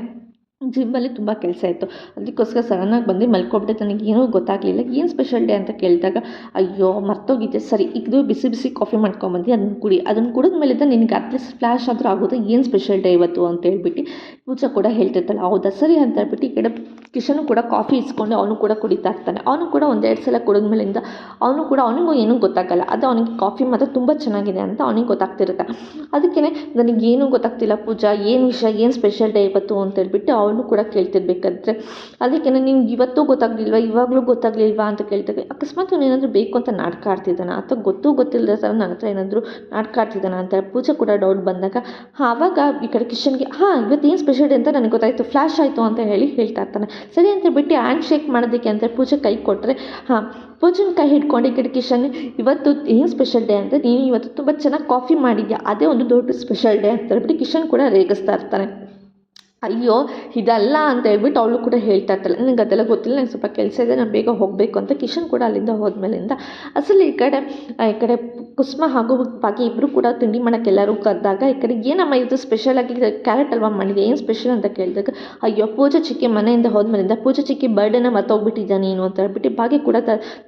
ಜಿಮ್ಮಲ್ಲಿ ತುಂಬ ಕೆಲಸ ಇತ್ತು. ಅದಕ್ಕೋಸ್ಕರ ಸಡನ್ನಾಗಿ ಬಂದು ಮಲ್ಕೊಬಿಟ್ಟೆ. ನನಗೇನೂ ಗೊತ್ತಾಗಲಿಲ್ಲ. ಏನು ಸ್ಪೆಷಲ್ ಡೇ ಅಂತ ಕೇಳಿದಾಗ, ಅಯ್ಯೋ ಮರ್ತೋಗಿದ್ದೆ, ಸರಿ ಇದು ಬಿಸಿ ಬಿಸಿ ಕಾಫಿ ಮಾಡ್ಕೊಂಬಂದು ಅದನ್ನು ಕುಡಿ, ಅದನ್ನು ಕುಡಿದ್ಮೇಲಿಂದ ನಿನಗೆ ಅಟ್ಲೀಸ್ಟ್ ಫ್ಲ್ಯಾಶ್ ಆದರೂ ಆಗೋದು ಏನು ಸ್ಪೆಷಲ್ ಡೇ ಇವತ್ತು ಅಂತ ಹೇಳ್ಬಿಟ್ಟು ಪೂಜಾ ಕೂಡ ಹೇಳ್ತಿರ್ತಾಳೆ. ಹೌದಾ ಸರಿ ಅಂತ ಹೇಳ್ಬಿಟ್ಟು ಈ ಕಡೆ ಕಿಶನು ಕೂಡ ಕಾಫಿ ಇಸ್ಕೊಂಡು ಅವನು ಕೂಡ ಕುಡಿತಾ ಇರ್ತಾನೆ. ಅವನು ಕೂಡ ಒಂದೆರಡು ಸಲ ಕುಡಿದ್ಮೇಲಿಂದ ಅವನಿಗೂ ಏನೂ ಗೊತ್ತಾಗಲ್ಲ. ಅದು ಅವನಿಗೆ ಕಾಫಿ ಮಾತ್ರ ತುಂಬ ಚೆನ್ನಾಗಿದೆ ಅಂತ ಅವನಿಗೆ ಗೊತ್ತಾಗ್ತಿರುತ್ತೆ. ಅದಕ್ಕೇ ನನಗೇನೂ ಗೊತ್ತಾಗ್ತಿಲ್ಲ ಪೂಜಾ, ಏನು ವಿಷಯ, ಏನು ಸ್ಪೆಷಲ್ ಡೇ ಇವತ್ತು ಅಂತ ಹೇಳ್ಬಿಟ್ಟು ಅವನು ಕೂಡ ಕೇಳ್ತಿರ್ಬೇಕಾದ್ರೆ, ಅದಕ್ಕೆ ನಿಂಗೆ ಇವತ್ತೂ ಗೊತ್ತಾಗಲಿಲ್ವಾ, ಇವಾಗಲೂ ಗೊತ್ತಾಗಲಿಲ್ವಾ ಅಂತ ಕೇಳ್ತಾರೆ. ಅಕಸ್ಮಾತ್ ಏನಾದರೂ ಬೇಕು ಅಂತ ನಾಟಕ ಆಡ್ತಿದ್ದಾನ ಅಥವಾ ಗೊತ್ತಿಲ್ಲದ ಥರ ನನ್ನ ಹತ್ರ ಏನಾದರೂ ನಾಟಕ ಆಡ್ತಿದ್ದಾನ ಅಂತ ಪೂಜಾ ಕೂಡ ಡೌಟ್ ಬಂದಾಗ, ಆವಾಗ ಈ ಕಡೆ ಕಿಶನ್ಗೆ ಇವತ್ತೇನು ಸ್ಪೆಷಲ್ ಡೇ ಅಂತ ನನಗೆ ಗೊತ್ತಾಯಿತು, ಫ್ಲ್ಯಾಶ್ ಆಯಿತು ಅಂತ ಹೇಳ್ತಾ ಇರ್ತಾನೆ. ಸರಿ ಅಂತ ಬಿಟ್ಟು ಹ್ಯಾಂಡ್ ಶೇಕ್ ಮಾಡೋದಕ್ಕೆ ಅಂತ ಪೂಜೆ ಕೈ ಕೊಟ್ಟರೆ, ಪೂಜನ ಕೈ ಹಿಡ್ಕೊಂಡು ಈ ಕಡೆ ಕಿಶನ್, ಇವತ್ತು ಏನು ಸ್ಪೆಷಲ್ ಡೇ ಅಂದರೆ ನೀನು ಇವತ್ತು ತುಂಬ ಚೆನ್ನಾಗಿ ಕಾಫಿ ಮಾಡಿದ್ಯಾ, ಅದೇ ಒಂದು ದೊಡ್ಡ ಸ್ಪೆಷಲ್ ಡೇ ಅಂತ ಹೇಳ್ಬಿಟ್ಟು ಕಿಶನ್ ಕೂಡ ರೇಗಿಸ್ತಾ ಇರ್ತಾನೆ. ಅಯ್ಯೋ ಇದಲ್ಲ ಅಂತ ಹೇಳ್ಬಿಟ್ಟು ಅವಳು ಕೂಡ ಹೇಳ್ತಾ ಇರ್ತಾಳೆ, ನನಗೆ ಅದೆಲ್ಲ ಗೊತ್ತಿಲ್ಲ, ನಂಗೆ ಸ್ವಲ್ಪ ಕೆಲಸ ಇದೆ, ನಾನು ಬೇಗ ಹೋಗಬೇಕು ಅಂತ ಕಿಶನ್ ಕೂಡ ಅಲ್ಲಿಂದ ಹೋದ್ಮೇಲಿಂದ ಅಸಲು ಈ ಕಡೆ ಕುಸುಮ ಹಾಗೂ ಬಾಕಿ ಇಬ್ಬರು ಕೂಡ ತಿಂಡಿ ಮಾಡೋಕ್ಕೆ ಎಲ್ಲರೂ ಕರೆದಾಗ, ಈ ಕಡೆ ಏನಮ್ಮ ಇದು ಸ್ಪೆಷಲಾಗಿ ಕ್ಯಾರೆಟ್ ಹಲ್ವಾ ಮಾಡಿದೆ, ಏನು ಸ್ಪೆಷಲ್ ಅಂತ ಕೇಳಿದಾಗ, ಅಯ್ಯೋ ಪೂಜಾ ಚಿಕ್ಕಿ ಮನೆಯಿಂದ ಹೋದ್ಮೇಲಿಂದ ಪೂಜಾ ಚಿಕ್ಕಿ ಬರ್ಡೇನ ಮರ್ತೋಗ್ಬಿಟ್ಟಿದ್ದ ನೀನು ಅಂತ ಹೇಳ್ಬಿಟ್ಟು ಬಾಕಿ ಕೂಡ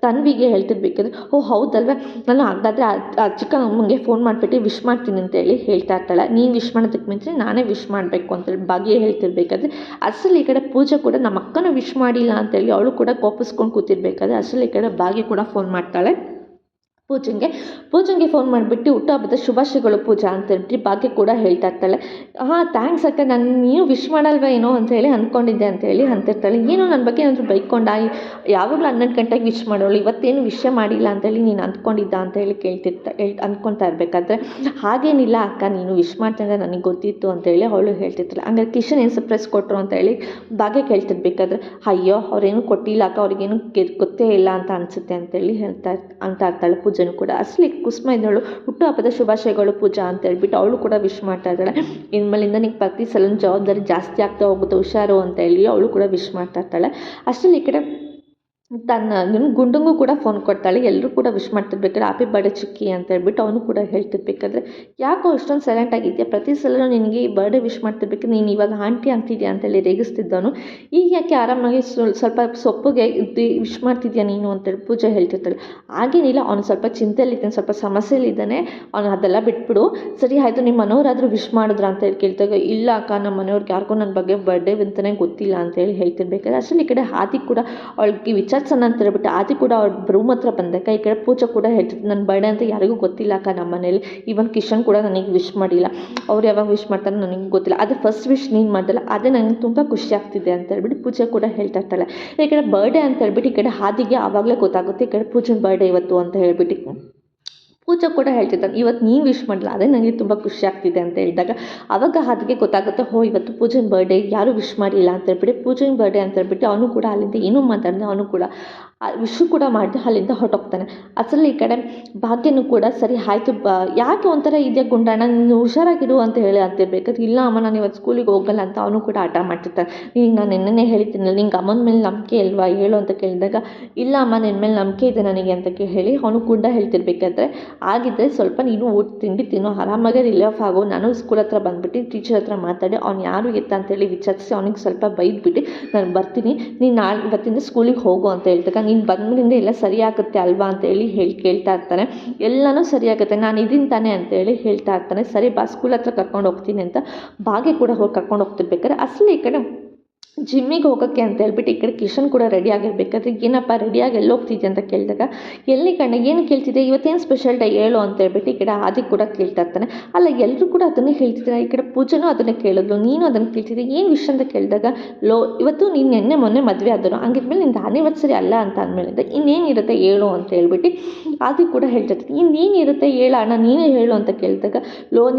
ತನ್ವಿಗೆ ಹೇಳ್ತಿರ್ಬೇಕಾದ್ರೆ, ಓ ಹೌದಲ್ವ, ನಾನು ಹಾಗಾದರೆ ಆ ಚಿಕ್ಕ ಅಮ್ಮಂಗೆ ಫೋನ್ ಮಾಡಿಬಿಟ್ಟು ವಿಶ್ ಮಾಡ್ತೀನಿ ಅಂತೇಳಿ ಹೇಳ್ತಾ ಇರ್ತಾಳೆ. ನೀನು ವಿಶ್ ಮಾಡೋದಕ್ಕೆ ಮುಂಚೆ ನಾನೇ ವಿಶ್ ಮಾಡಬೇಕು ಅಂತೇಳಿ ಬಾಗಿ ಹೇಳ್ತಿರ್ಬೇಕಾದ್ರೆ, ಅಸಲು ಈ ಕಡೆ ಪೂಜೆ ಕೂಡ ನಮ್ಮ ಅಕ್ಕನ ವಿಶ್ ಮಾಡಿಲ್ಲ ಅಂತೇಳಿ ಅವಳು ಕೂಡ ಕೋಪಿಸ್ಕೊಂಡು ಕೂತಿರ್ಬೇಕಾದ್ರೆ ಅಸಲು ಈ ಕಡೆ ಬಾಗಿ ಕೂಡ ಫೋನ್ ಮಾಡ್ತಾಳೆ ಪೂಜಂಗೆ ಫೋನ್ ಮಾಡಿಬಿಟ್ಟು ಹುಟ್ಟುಹಬ್ಬದ ಶುಭಾಶಯಗಳು ಪೂಜಾ ಅಂತ ಹೇಳ್ಬಿಟ್ಟು ಭಾಗ್ಯ ಕೂಡ ಹೇಳ್ತಾ ಇರ್ತಾಳೆ. ಥ್ಯಾಂಕ್ಸ್ ಅಕ್ಕ, ನಾನು ನೀವು ವಿಶ್ ಮಾಡಲ್ವ ಏನೋ ಅಂತ ಹೇಳಿ ಅಂದ್ಕೊಂಡಿದ್ದೆ ಅಂತ ಹೇಳಿ ಅಂತಿರ್ತಾಳೆ. ಏನು ನನ್ನ ಬಗ್ಗೆ ಏನಾದರೂ ಬೈಕೊಂಡ, ಯಾವಾಗಲೂ 12 ಗಂಟೆಗೆ ವಿಶ್ ಮಾಡೋಳು, ಇವತ್ತೇನು ವಿಷಯ ಮಾಡಿಲ್ಲ ಅಂತೇಳಿ ನೀನು ಅಂದ್ಕೊಂಡಿದ್ದ ಅಂತ ಹೇಳಿ ಅಂದ್ಕೊತಾ ಇರಬೇಕಾದ್ರೆ, ಹಾಗೇನಿಲ್ಲ ಅಕ್ಕ, ನೀನು ವಿಶ್ ಮಾಡ್ತಿದ್ದೆ ನನಗೆ ಗೊತ್ತಿತ್ತು ಅಂತೇಳಿ ಅವಳು ಹೇಳ್ತಿರ್ತಾಳೆ. ಹಂಗಾರೆ ಕಿಶನ್ ಏನು ಸರ್ಪ್ರೈಸ್ ಕೊಟ್ಟರು ಅಂತ ಹೇಳಿ ಭಾಗ್ಯ ಕೇಳ್ತಿರ್ಬೇಕಾದ್ರೆ, ಅಯ್ಯೋ ಅವ್ರೇನು ಕೊಟ್ಟಿಲ್ಲ ಅಕ್ಕ, ಅವ್ರಿಗೇನು ಗೊತ್ತೇ ಇಲ್ಲ ಅಂತ ಅನಿಸುತ್ತೆ ಅಂತೇಳಿ ಅಂತ ಇರ್ತಾಳೆ ಪೂಜೆ ಕೂಡ. ಅಸಲಿ ಕುಸುಮ ಇದ್ದವಳು ಹುಟ್ಟುಹಬ್ಬದ ಶುಭಾಶಯಗಳು ಪೂಜಾ ಅಂತ ಹೇಳ್ಬಿಟ್ಟು ಅವಳು ಕೂಡ ವಿಶ್ ಮಾಡ್ತಾ ಇದ್ದಾಳೆ. ಇನ್ಮೇಲಿಂದ ನಿಂಗೆ ಪ್ರತಿ ಸಲ ಜವಾಬ್ದಾರಿ ಜಾಸ್ತಿ ಆಗ್ತಾ ಹೋಗುತ್ತೆ, ಹುಷಾರು ಅಂತ ಹೇಳಿ ಅವಳು ಕೂಡ ವಿಶ್ ಮಾಡ್ತಾ ಇರ್ತಾಳೆ. ಅಷ್ಟರಲ್ಲಿ ಈ ಕಡೆ ನಿಮ್ಮ ಗುಂಡಂಗೂ ಕೂಡ ಫೋನ್ ಕೊಡ್ತಾಳೆ. ಎಲ್ಲರೂ ಕೂಡ ವಿಶ್ ಮಾಡ್ತಿರ್ಬೇಕಾದ್ರೆ ಹ್ಯಾಪಿ ಬರ್ಡೇ ಚಿಕ್ಕಿ ಅಂತ ಹೇಳ್ಬಿಟ್ಟು ಅವನು ಕೂಡ ಹೇಳ್ತಿರ್ಬೇಕಾದ್ರೆ, ಯಾಕೋ ಇಷ್ಟೊಂದು ಸೈಲೆಂಟ್ ಆಗಿದೆಯಾ, ಪ್ರತಿ ಸಲ ನಿನಗೆ ಬರ್ಡೇ ವಿಶ್ ಮಾಡ್ತಿರ್ಬೇಕಾದ್ರೆ ನೀನು ಇವಾಗ ಆಂಟಿ ಆಗ್ತಿದ್ಯಾ ಅಂತೇಳಿ ರೇಗಿಸ್ತಿದ್ದವನು, ಈಗ ಯಾಕೆ ಆರಾಮಾಗಿ ಸ್ವಲ್ಪ ಸೊಪ್ಪಿಗೆ ವಿಶ್ ಮಾಡ್ತಿದ್ಯಾ ನೀನು ಅಂತೇಳಿ ಪೂಜೆ ಹೇಳ್ತಿರ್ತಾಳೆ. ಹಾಗೇನಿಲ್ಲ, ಅವನು ಸ್ವಲ್ಪ ಚಿಂತೆಯಲ್ಲಿದ್ದಾನೆ, ಸ್ವಲ್ಪ ಸಮಸ್ಯೆಯಲ್ಲಿದ್ದಾನೆ, ಅವನು ಅದೆಲ್ಲ ಬಿಟ್ಬಿಡು. ಸರಿ ಆಯಿತು, ನಿಮ್ಮ ಮನೆಯವರಾದರೂ ವಿಶ್ ಮಾಡಿದ್ರ ಅಂತ ಹೇಳಿ ಕೇಳ್ದಾಗ, ಇಲ್ಲ ಅಕ್ಕ, ನಮ್ಮ ಮನೆಯವ್ರಿಗೆ ಯಾರಿಗೂ ನನ್ನ ಬಗ್ಗೆ ಬರ್ಡೇ ಅಂತಲೇ ಗೊತ್ತಿಲ್ಲ ಅಂತೇಳಿ ಹೇಳ್ತಿರ್ಬೇಕಾದ್ರೆ ಅಷ್ಟರಲ್ಲಿ ಈ ಕಡೆ ಆದಿ ಕೂಡ ಅವಳಿಗೆ ವಿಚಾರಿಸೋಣ ಅಂತ ಹೇಳ್ಬಿಟ್ಟು ಆದಿ ಕೂಡ ಅವ್ರ ರೂಮ್ ಹತ್ರ ಬಂದಾಗ ಈ ಕಡೆ ಪೂಜಾ ಕೂಡ ಹೇಳ್ತಿದ್ದು, ನನ್ನ ಬರ್ಡೇ ಅಂತ ಯಾರಿಗೂ ಗೊತ್ತಿಲ್ಲ ಅಕ್ಕ ನಮ್ಮ ಮನೇಲಿ, ಈವನ್ ಕಿಶನ್ ಕೂಡ ನನಗೆ ವಿಶ್ ಮಾಡಿಲ್ಲ, ಅವ್ರು ಯಾವಾಗ ವಿಶ್ ಮಾಡ್ತಾರೆ ನನಗೆ ಗೊತ್ತಿಲ್ಲ, ಅದೇ ಫಸ್ಟ್ ವಿಶ್ ನೀನು ಮಾಡ್ದಲ್ಲ, ಅದೇ ನನಗೆ ತುಂಬ ಖುಷಿ ಆಗ್ತಿದೆ ಅಂತ ಹೇಳ್ಬಿಟ್ಟು ಪೂಜೆ ಕೂಡ ಹೇಳ್ತಾ ಇರ್ತಾಳೆ. ಈ ಕಡೆ ಬರ್ಡೇ ಅಂತ ಹೇಳ್ಬಿಟ್ಟು ಈ ಕಡೆ ಆದಿಗೆ ಆವಾಗಲೇ ಗೊತ್ತಾಗುತ್ತೆ ಈ ಕಡೆ ಪೂಜನ ಬರ್ಡೇ ಇವತ್ತು ಅಂತ ಹೇಳ್ಬಿಟ್ಟು ಪೂಜಾ ಕೂಡ ಹೇಳ್ತಿದ್ದಾನೆ, ಇವತ್ತು ನೀನು ವಿಶ್ ಮಾಡಲ್ಲ, ಅದೇ ನನಗೆ ತುಂಬ ಖುಷಿ ಆಗ್ತಿದೆ ಅಂತ ಹೇಳಿದಾಗ ಆವಾಗ ಅದಕ್ಕೆ ಗೊತ್ತಾಗುತ್ತೆ, ಇವತ್ತು ಪೂಜನ್ ಬರ್ಡೇ ಯಾರೂ ವಿಶ್ ಮಾಡಿಲ್ಲ ಅಂತ ಹೇಳ್ಬಿಟ್ಟು ಪೂಜನ್ ಬರ್ಡೇ ಅಂತ ಹೇಳ್ಬಿಟ್ಟು ಅವನು ಕೂಡ ಅಲ್ಲಿಂದ ಏನೂ ಮಾತಾಡಿದೆ, ಅವನು ಕೂಡ ವಿಶ್ ಕೂಡ ಮಾಡಿ ಅಲ್ಲಿಂದ ಹೊರಟೋಗ್ತಾನೆ. ಅಸಲು ಈ ಕಡೆ ಭಾಗ್ಯನೂ ಕೂಡ ಸರಿ ಆಯಿತು, ಯಾಕೆ ಒಂಥರ ಇದೆಯಾ ಗುಂಡಣ್ಣ, ನೀನು ಹುಷಾರಾಗಿರು ಅಂತ ಹೇಳಿ ಅಂತಿರ್ಬೇಕಾದ್ರೆ, ಇಲ್ಲ ಅಮ್ಮ ನಾನು ಇವತ್ತು ಸ್ಕೂಲಿಗೆ ಹೋಗಲ್ಲ ಅಂತ ಅವನು ಕೂಡ ಆಟ ಮಾಡ್ತಿರ್ತಾನೆ. ನಿನಗೆ ನಾನು ನೆನ್ನೆ ಹೇಳಿದ್ದೀನಲ್ಲ, ನಿಂಗೆ ಅಮ್ಮನ ಮೇಲೆ ನಂಬಿಕೆ ಇಲ್ವಾ ಹೇಳು ಅಂತ ಕೇಳಿದಾಗ, ಇಲ್ಲ ಅಮ್ಮ ನಿನ್ನ ಮೇಲೆ ನಂಬಿಕೆ ಇದೆ ನನಗೆ ಅಂತ ಹೇಳಿ ಅವನು ಕೂಡ ಹೇಳ್ತಿರ್ಬೇಕಾದ್ರೆ, ಆಗಿದ್ದರೆ ಸ್ವಲ್ಪ ನೀನು ತಿಂಡಿ ತಿನ್ನೋ, ಆರಾಮಾಗಿ ರಿಲೀಫ್ ಆಗೋ, ನಾನು ಸ್ಕೂಲ್ ಹತ್ರ ಬಂದುಬಿಟ್ಟು ಟೀಚರ್ ಹತ್ರ ಮಾತಾಡಿ ಅವ್ನು ಯಾರು ಎತ್ತ ಅಂತೇಳಿ ವಿಚಾರಿಸಿ ಅವನಿಗೆ ಸ್ವಲ್ಪ ಬೈದ್ಬಿಟ್ಟು ನಾನು ಬರ್ತೀನಿ, ನೀನು ಇವತ್ತಿಂದ ಸ್ಕೂಲಿಗೆ ಹೋಗು ಅಂತ ಹೇಳ್ದಾಗ, ನೀನು ಬಂದ್ಮೇಲಿಂದ ಎಲ್ಲ ಸರಿಯಾಗುತ್ತೆ ಅಲ್ವಾ ಅಂತೇಳಿ ಕೇಳ್ತಾ ಇರ್ತಾನೆ. ಎಲ್ಲನೂ ಸರಿಯಾಗುತ್ತೆ, ನಾನು ಇದೀನಿ ತಾನೆ ಅಂತೇಳಿ ಹೇಳ್ತಾ ಇರ್ತಾನೆ. ಸರಿ ಬಾ ಸ್ಕೂಲ್ ಹತ್ರ ಕರ್ಕೊಂಡು ಹೋಗ್ತೀನಿ ಅಂತ ಭಾಗ್ಯ ಕೂಡ ಹೋಗಿ ಕರ್ಕೊಂಡು ಹೋಗ್ತಿರ್ಬೇಕಾದ್ರೆ ಅಸಲು ಈ ಕಡೆ ಜಿಮ್ಮಿಗೆ ಹೋಗೋಕ್ಕೆ ಅಂತ ಹೇಳ್ಬಿಟ್ಟು ಈ ಕಡೆ ಕಿಶನ್ ಕೂಡ ರೆಡಿ ಆಗಿರ್ಬೇಕಾದ್ರೆ, ಏನಪ್ಪ ರೆಡಿಯಾಗಿ ಎಲ್ಲಿ ಹೋಗ್ತಿದ್ದೆ ಅಂತ ಕೇಳಿದಾಗ, ಎಲ್ಲಿ ಕಣ್ಣ ಏನು ಕೇಳ್ತಿದ್ದೆ, ಇವತ್ತೇನು ಸ್ಪೆಷಲ್ ಡೇ ಹೇಳು ಅಂತ ಹೇಳ್ಬಿಟ್ಟು ಈ ಕಡೆ ಆದಿ ಕೂಡ ಕೇಳ್ತಾ ಇರ್ತಾನೆ. ಅಲ್ಲ ಎಲ್ಲರೂ ಕೂಡ ಅದನ್ನೇ ಹೇಳ್ತಿದ್ದಾರೆ, ಈ ಕಡೆ ಪೂಜೆನೂ ಅದನ್ನೇ ಕೇಳಿದ್ಲು, ನೀನು ಅದನ್ನು ಕೇಳ್ತಿದ್ದೆ, ಏನು ವಿಷಯ ಅಂತ ಕೇಳಿದಾಗ, ಇವತ್ತು ನೀನು ಮೊನ್ನೆ ಮದುವೆ ಆದರು, ಹಂಗಿದ್ಮೇಲೆ ನಿಂದು ಆನಿವರ್ಸರಿ ಅಲ್ಲ ಅಂತ ಅಂದಮೇಲಿಂದ ಇನ್ನೇನಿರುತ್ತೆ ಹೇಳು ಅಂತ ಹೇಳ್ಬಿಟ್ಟು ಆದಿ ಕೂಡ ಹೇಳ್ತಿರ್ತೀನಿ. ಇನ್ನೇನಿರುತ್ತೆ ಹೇಳ ಅಣ್ಣ ನೀನೇ ಹೇಳು ಅಂತ ಕೇಳಿದಾಗ,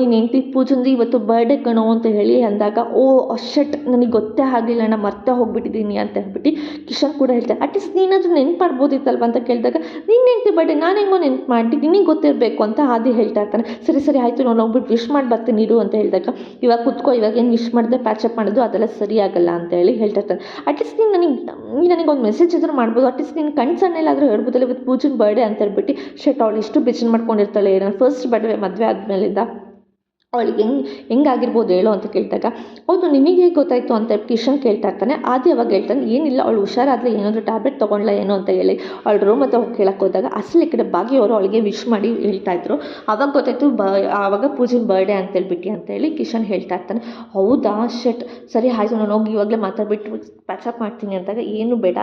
ನೀನು ಹೆಂಡ್ತಿ ಪೂಜಂದು ಇವತ್ತು ಬರ್ಡೇ ಕಣೋ ಅಂತ ಹೇಳಿ ಅಂದಾಗ, ಓ ಶಟ್ ನನಗೆ ಗೊತ್ತೇ ಆಗಲಿಲ್ಲ ಅಣ್ಣ, ಮರ್ತಾ ಹೋಗ್ಬಿಟ್ಟಿದ್ದೀನಿ ಅಂತ ಹೇಳ್ಬಿಟ್ಟು ಕಿಶನ್ ಕೂಡ ಹೇಳ್ತಾರೆ. ಅಟ್ಲೀಸ್ಟ್ ನೀನಾದರೂ ನೆನ್ಪು ಮಾಡ್ಬೋದಿತ್ತಲ್ವ ಅಂತ ಕೇಳಿದಾಗ, ನೀನು ಹೆಂಡ್ತಿ ಬರ್ಡೇ ನಾನು ಹೆಂಗೋ ನೆನ್ಪು ಮಾಡಿ ನಿನಗೆ ಗೊತ್ತಿರಬೇಕು ಅಂತ ಆದಿ ಹೇಳ್ತಾ ಇರ್ತಾನೆ. ಸರಿ ಆಯಿತು ನಾನು ಹೋಗ್ಬಿಟ್ಟು ವಿಶ್ ಮಾಡಿ ಬರ್ತೀನಿ ಇರು ಅಂತ ಹೇಳಿದಾಗ, ಇವಾಗ ಕುತ್ಕೋ, ಇವಾಗ ಏನು ವಿಶ್ ಮಾಡಿದೆ ಪ್ಯಾಚಪ್ ಮಾಡೋದು ಅದೆಲ್ಲ ಸರಿಯಾಗಲ್ಲ ಅಂತ ಹೇಳಿ ಹೇಳ್ತಾ ಇರ್ತಾನೆ. ಅಟ್ಲೀಸ್ಟ್ ನನಗೆ ಒಂದು ಮೆಸೇಜ್ ಆದರೂ ಮಾಡ್ಬೋದು, ಅಟ್ಲೀಸ್ಟ್ ನೀನು ಕಣ್ಸನ್ನೆಲ್ಲಾದರೂ ಹೇಳ್ಬೋದಲ್ಲ ಇವತ್ತು ಪೂಜನ್ ಬರ್ಡೇ ಅಂತ ಹೇಳ್ಬಿಟ್ಟು. ಶಟ್ ಅವಳು ಎಷ್ಟು ಬಿಚಿನ್ ಮಾಡ್ಕೊಂಡಿರ್ತಾಳೆ, ನಾನು ಫಸ್ಟ್ ಬರ್ಡೇ ಮದುವೆ ಆದಮೇಲಿಂದ ಅವಳಿಗೆ ಹೆಂಗಾಗಿರ್ಬೋದು ಹೇಳು ಅಂತ ಕೇಳಿದಾಗ, ಹೌದು ನಿನಗೆ ಹೇಗೆ ಗೊತ್ತಾಯಿತು ಅಂತ ಕಿಶನ್ ಕೇಳ್ತಾ ಇರ್ತಾನೆ. ಆದಿ ಅವಾಗ ಹೇಳ್ತಾನೆ, ಏನಿಲ್ಲ ಅವಳು ಹುಷಾರಾದರೆ ಏನಾದರೂ ಟ್ಯಾಬ್ಲೆಟ್ ತೊಗೊಂಡ್ಲ ಏನೋ ಅಂತ ಹೇಳಿ ಅವಳು ರೂಮ್ ಹತ್ರ ಹೋಗಿ ಕೇಳಕ್ಕೆ ಹೋದಾಗ ಅಸಲು ಈ ಕಡೆ ಭಾಗ್ಯವರು ಅವಳಿಗೆ ವಿಶ್ ಮಾಡಿ ಹೇಳ್ತಾ ಇದ್ರು. ಅವಾಗ ಗೊತ್ತಾಯಿತು ಆವಾಗ ಪೂಜೆನ ಬರ್ಡೇ ಅಂತೇಳ್ಬಿಟ್ಟು ಅಂತೇಳಿ ಕಿಶನ್ ಹೇಳ್ತಾ ಇರ್ತಾನೆ. ಹೌದಾ ಶೆಟ್, ಸರಿ ಆಯಿತು, ನಾನು ಹೋಗಿ ಇವಾಗಲೇ ಮಾತಾಡ್ಬಿಟ್ಟು ಪ್ಯಾಚಪ್ ಮಾಡ್ತೀನಿ ಅಂದಾಗ, ಏನು ಬೇಡ,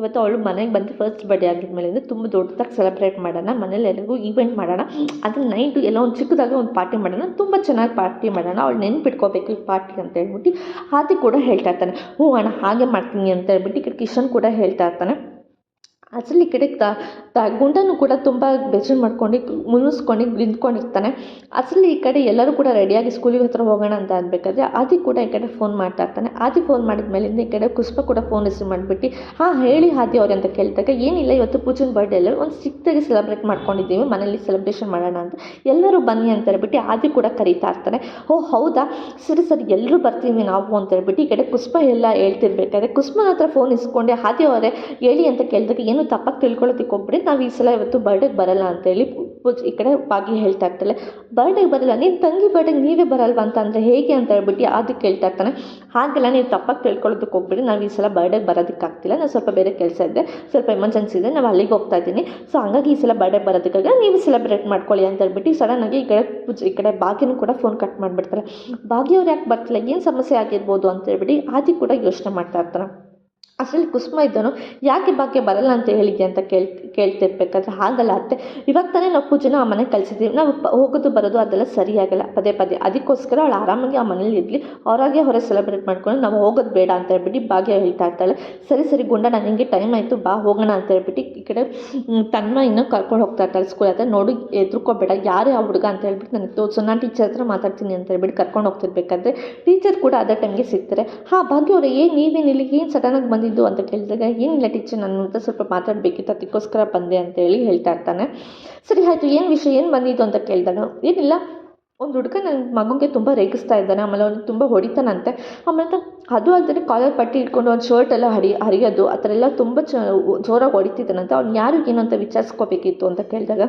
ಇವತ್ತು ಅವಳು ಮನೆಗೆ ಬಂದು ಫಸ್ಟ್ ಬರ್ಡೇ ಆಗಿದ್ಮೇಲೆ ತುಂಬ ದೊಡ್ಡದಾಗಿ ಸೆಲೆಬ್ರೇಟ್ ಮಾಡೋಣ, ಮನೇಲಿ ಎಲ್ಲರಿಗೂ ಈವೆಂಟ್ ಮಾಡೋಣ, ಅದನ್ನ ನೈಟು ಎಲ್ಲ ಒಂದು ಚಿಕ್ಕದಾಗ ಒಂದು ಪಾರ್ಟಿ ಮಾಡೋಣ, ತುಂಬ ಚೆನ್ನಾಗಿ ಪಾರ್ಟಿ ಮಾಡೋಣ, ಅವಳು ನೆನ್ಪಿಟ್ಕೋಬೇಕು ಈ ಪಾರ್ಟಿ ಅಂತ ಹೇಳ್ಬಿಟ್ಟು ಆದಿ ಕೂಡ ಹೇಳ್ತಾ ಇರ್ತಾನೆ. ಹ್ಞೂ ಅಣ್ಣ ಹಾಗೆ ಮಾಡ್ತೀನಿ ಅಂತ ಹೇಳ್ಬಿಟ್ಟು ಈ ಕಡೆ ಕಿಶನ್ ಕೂಡ ಹೇಳ್ತಾ ಇರ್ತಾನೆ. ಅಸಲು ಈ ಕಡೆ ಗುಂಡನು ಕೂಡ ತುಂಬ ಬೇಜಾರು ಮಾಡ್ಕೊಂಡು ಮುನಿಸ್ಕೊಂಡು ನಿಂತ್ಕೊಂಡಿರ್ತಾನೆ. ಅಸಲು ಈ ಕಡೆ ಎಲ್ಲರೂ ಕೂಡ ರೆಡಿಯಾಗಿ ಸ್ಕೂಲಿಗೆ ಹತ್ರ ಹೋಗೋಣ ಅಂತ ಅನ್ಬೇಕಾದ್ರೆ ಆದಿ ಕೂಡ ಈ ಕಡೆ ಫೋನ್ ಮಾಡ್ತಾ ಇರ್ತಾನೆ. ಆದಿ ಫೋನ್ ಮಾಡಿದ ಮೇಲಿಂದ ಈ ಕಡೆ ಪುಷ್ಪ ಕೂಡ ಫೋನ್ ರಿಸೀವ್ ಮಾಡಿಬಿಟ್ಟು, ಹಾಂ ಹೇಳಿ ಆದಿ ಅವ್ರೆ ಅಂತ ಕೇಳಿದಾಗ, ಏನಿಲ್ಲ ಇವತ್ತು ಪೂಜನ್ ಬರ್ಡೇ ಎಲ್ಲ ಒಂದು ಚಿಕ್ಕದಾಗಿ ಸೆಲೆಬ್ರೇಟ್ ಮಾಡ್ಕೊಂಡಿದ್ದೀವಿ, ಮನೇಲಿ ಸೆಲೆಬ್ರೇಷನ್ ಮಾಡೋಣ ಅಂತ, ಎಲ್ಲರೂ ಬನ್ನಿ ಅಂತ ಹೇಳ್ಬಿಟ್ಟು ಆದಿ ಕೂಡ ಕರೀತಾ ಇರ್ತಾನೆ. ಓ ಹೌದಾ, ಸರಿ ಸರಿ ಎಲ್ಲರೂ ಬರ್ತೀವಿ ನಾವು ಅಂತ ಹೇಳ್ಬಿಟ್ಟು ಈ ಕಡೆ ಪುಷ್ಪ ಎಲ್ಲ ಹೇಳ್ತಿರ್ಬೇಕಾದ್ರೆ ಕುಸುಮನ ಹತ್ರ ಫೋನ್ ಇಸ್ಕೊಂಡೆ, ಆದಿ ಅವರೇ ಹೇಳಿ ಅಂತ ಕೇಳಿದಾಗ, ಏನು ತಪ್ಪಾಗಿ ತಿಳ್ಕೊಳ್ಳೋದಕ್ಕೆ ಹೋಗ್ಬಿಡಿ, ನಾವು ಈ ಸಲ ಇವತ್ತು ಬರ್ಡೇಗೆ ಬರಲ್ಲ ಅಂತೇಳಿ ಈ ಕಡೆ ಭಾಗ್ಯ ಹೇಳ್ತಾ ಇರ್ತಾಳೆ. ಬರ್ಡೇಗೆ ಬರಲ್ಲ, ನಿನ್ನ ತಂಗಿ ಬರ್ಡೇಗೆ ನೀವೇ ಬರಲ್ವಾ ಅಂತ ಅಂದರೆ ಹೇಗೆ ಅಂತ ಹೇಳ್ಬಿಟ್ಟು ಅದಕ್ಕೆ ಕೇಳ್ತಾ ಇರ್ತಾನೆ. ಹಾಗೆಲ್ಲ ನೀವು ತಪ್ಪಾಗಿ ತಿಳ್ಕೊಳ್ಳೋದಕ್ಕೆ ಹೋಗ್ಬಿಡಿ, ನಾವು ಈ ಸಲ ಬರ್ಡೇಗೆ ಬರೋದಕ್ಕಾಗ್ತಿಲ್ಲ, ನಾವು ಸ್ವಲ್ಪ ಬೇರೆ ಕೆಲಸ ಇದೆ, ಸ್ವಲ್ಪ ಎಮರ್ಜೆನ್ಸಿ ಇದೆ, ನಾವು ಅಲ್ಲಿಗೆ ಹೋಗ್ತಾ ಇದ್ದೀನಿ, ಸೊ ಹಂಗಾಗಿ ಈ ಸಲ ಬರ್ಡೇ ಬರೋದಕ್ಕಾಗ ನೀವು ಸೆಲೆಬ್ರೇಟ್ ಮಾಡ್ಕೊಳ್ಳಿ ಅಂತ ಹೇಳ್ಬಿಟ್ಟು ಸಡನ್ನಾಗಿ ಈ ಕಡೆ ಭಾಗ್ಯನೂ ಕೂಡ ಫೋನ್ ಕಟ್ ಮಾಡಿಬಿಡ್ತಾರೆ. ಭಾಗ್ಯ ಅವ್ರು ಯಾಕೆ ಬರ್ತಿಲ್ಲ, ಏನು ಸಮಸ್ಯೆ ಆಗಿರ್ಬೋದು ಅಂತ ಹೇಳ್ಬಿಟ್ಟು ಆದಿ ಕೂಡ ಯೋಚನೆ ಮಾಡ್ತಾ ಇರ್ತಾನೆ. ಅಷ್ಟರಲ್ಲಿ ಕುಸುಮ ಇದ್ದನು, ಯಾಕೆ ಭಾಗ್ಯ ಬರಲ್ಲ ಅಂತ ಹೇಳಿದ್ದೆ ಅಂತ ಕೇಳ್ತಿರ್ಬೇಕಾದ್ರೆ, ಹಾಗಲ್ಲ ಅತ್ತೆ, ಇವಾಗ ತಾನೇ ನಾವು ಪೂಜೆನ ಆ ಮನೆಗೆ ಕಳಿಸಿದ್ದೀವಿ, ನಾವು ಹೋಗೋದು ಬರೋದು ಅದೆಲ್ಲ ಸರಿಯಾಗಲ್ಲ ಪದೇ ಪದೇ, ಅದಕ್ಕೋಸ್ಕರ ಅವಳು ಆರಾಮಾಗಿ ಆ ಮನೇಲಿ ಇರಲಿ, ಅವರಾಗೆ ಹೊರ ಸೆಲೆಬ್ರೇಟ್ ಮಾಡ್ಕೊಂಡು ನಾವು ಹೋಗೋದು ಬೇಡ ಅಂತ ಹೇಳ್ಬಿಟ್ಟು ಭಾಗ್ಯ ಹೇಳ್ತಾ ಇರ್ತಾಳೆ. ಸರಿ ಸರಿ ಗುಂಡ, ನನಗೆ ಟೈಮ್ ಆಯಿತು ಬಾ ಹೋಗೋಣ ಅಂತ ಹೇಳ್ಬಿಟ್ಟು ಈ ಕಡೆ ತನ್ಮ ಇನ್ನೂ ಕರ್ಕೊಂಡು ಹೋಗ್ತಾ ಇರ್ತಾಳೆ ಸ್ಕೂಲ್ ಹತ್ರ. ನೋಡಿ ಎದ್ರುಕೋಬೇಡ, ಯಾರೇ ಆ ಹುಡುಗ ಅಂತ ಹೇಳ್ಬಿಟ್ಟು ನನಗೆ ತೋರಿಸು, ನಾನು ಟೀಚರ್ ಹತ್ರ ಮಾತಾಡ್ತೀನಿ ಅಂತ ಹೇಳ್ಬಿಟ್ಟು ಕರ್ಕೊಂಡು ಹೋಗ್ತಿರ್ಬೇಕಾದ್ರೆ ಟೀಚರ್ ಕೂಡ ಅದೇ ಟೈಮ್ಗೆ ಸಿಗ್ತಾರೆ. ಹಾಂ ಭಾಗ್ಯ ಅವರೇ, ನೀವೇನು ಇಲ್ಲಿಗೆ ಏನು ಸಡನ್ನಾಗಿ ಬಂದಿದ್ದು ಅಂತ ಕೇಳಿದಾಗ, ಏನಿಲ್ಲ ಟೀಚರ್, ನನ್ನ ಹತ್ರ ಸ್ವಲ್ಪ ಮಾತಾಡಬೇಕಿತ್ತು, ಅದಕ್ಕೋಸ್ಕರ ಬಂದೆ ಅಂತೇಳಿ ಹೇಳ್ತಾ ಇರ್ತಾನೆ. ಸರಿ ಆಯಿತು, ಏನು ವಿಷಯ, ಏನು ಬಂದಿದ್ದು ಅಂತ ಕೇಳಿದಾಗ, ಏನಿಲ್ಲ ಒಂದು ಹುಡುಗ ನನ್ನ ಮಗುಗೆ ತುಂಬ ರೇಗಿಸ್ತಾ ಇದ್ದಾನೆ, ಆಮೇಲೆ ಅವ್ನು ತುಂಬ ಹೊಡಿತಾನಂತೆ, ಆಮೇಲೆ ಅದು ಅಲ್ಲದೆ ಕಾಲರ್ ಪಟ್ಟಿ ಇಟ್ಕೊಂಡು ಒಂದು ಶರ್ಟ್ ಎಲ್ಲ ಹರಿಯೋದು ಆ ಥರ ಎಲ್ಲ ತುಂಬ ಜೋರಾಗಿ ಹೊಡಿತಿದ್ದಾನಂತೆ, ಅವ್ನು ಯಾರು ಏನು ಅಂತ ವಿಚಾರಿಸ್ಕೋಬೇಕಿತ್ತು ಅಂತ ಕೇಳಿದಾಗ,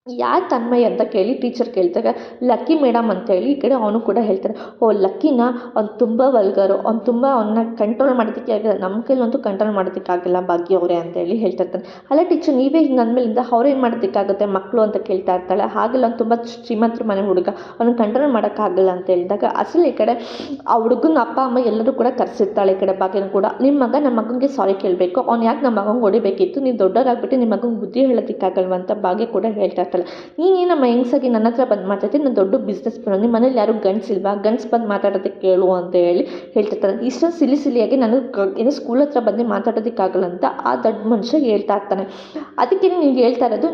ಯಾರು ತನ್ಮಯ್ ಅಂತ ಕೇಳಿ ಟೀಚರ್ ಕೇಳಿದಾಗ, ಲಕ್ಕಿ ಮೇಡಮ್ ಅಂತೇಳಿ ಈ ಕಡೆ ಅವನು ಕೂಡ ಹೇಳ್ತಾರೆ. ಓ ಲಕ್ಕಿನ, ಅವ್ನು ತುಂಬ ವಲ್ಗರು, ಅವ್ನು ತುಂಬ ಅವನ್ನ ಕಂಟ್ರೋಲ್ ಮಾಡೋದಕ್ಕೆ ಆಗಿಲ್ಲ, ನಮ್ಮ ಕೈಲಂತೂ ಕಂಟ್ರೋಲ್ ಮಾಡೋದಕ್ಕಾಗಲ್ಲ ಭಾಗ್ಯ ಅವರೇ ಅಂತೇಳಿ ಹೇಳ್ತಾ ಇರ್ತಾನೆ. ಅಲ್ಲ ಟೀಚರ್, ನೀವೇ ಹಿಂಗೆ ಅಂದಮೇಲಿಂದ ಅವ್ರೇನು ಮಾಡೋದಕ್ಕಾಗುತ್ತೆ ಮಕ್ಕಳು ಅಂತ ಕೇಳ್ತಾ ಇರ್ತಾಳೆ. ಹಾಗೆಲ್ಲ ಅವ್ನು ತುಂಬ ಶ್ರೀಮಂತರ ಮನೆ ಹುಡುಗ, ಅವ್ನು ಕಂಟ್ರೋಲ್ ಮಾಡೋಕ್ಕಾಗಲ್ಲ ಅಂತ ಹೇಳಿದಾಗ, ಅಸಲು ಈ ಕಡೆ ಆ ಹುಡುಗನ ಅಪ್ಪ ಅಮ್ಮ ಎಲ್ಲರೂ ಕೂಡ ಕರೆಸಿರ್ತಾಳೆ. ಈ ಕಡೆ ಭಾಗ್ಯನ ಕೂಡ, ನಿಮ್ಮ ಮಗ ನಮ್ಮ ಮಗನಿಗೆ ಸಾರಿ ಕೇಳಬೇಕು, ಅವ್ನು ಯಾಕೆ ನಮ್ಮ ಮಗಂಗೆ ಹೊಡಿಬೇಕಿತ್ತು, ನೀವು ದೊಡ್ಡವರಾಗ್ಬಿಟ್ಟು ನಿಮ್ಮ ಮಗಂಗೆ ಬುದ್ಧಿ ಹೇಳೋದಕ್ಕಾಗಲ್ವ ಅಂತ ಭಾಗ್ಯ ಕೂಡ ಹೇಳ್ತಾ ಇರ್ತಾಳೆ. ನೀನೇನಮ್ಮ ಹೆಂಗ್ಸಾಗಿ ನನ್ನ ಹತ್ರ ಬಂದು ಮಾತಾಡ್ತೀನಿ, ನಾನು ದೊಡ್ಡ ಬಿಸ್ನೆಸ್ ಬರೋ, ನಿಮ್ಮ ಮನೇಲಿ ಯಾರು ಗಂಡ್ಸಿಲ್ವಾ, ಗಂಡ್ಸ್ ಬಂದು ಮಾತಾಡೋದಕ್ಕೆ ಕೇಳು ಅಂತ ಹೇಳಿ ಹೇಳ್ತಿರ್ತಾನೆ. ಇಷ್ಟೊಂದು ಸಿಲಿಯಾಗಿ ನಾನು ಏನೋ ಸ್ಕೂಲ್ ಹತ್ರ ಬಂದು ಮಾತಾಡೋದಕ್ಕಾಗಲ್ಲ ಅಂತ ಆ ದೊಡ್ಡ ಮನುಷ್ಯ ಹೇಳ್ತಾ ಇರ್ತಾನೆ. ಅದಕ್ಕೆ ನಿನ್ಗೆ ಹೇಳ್ತಾ ಇರೋದು,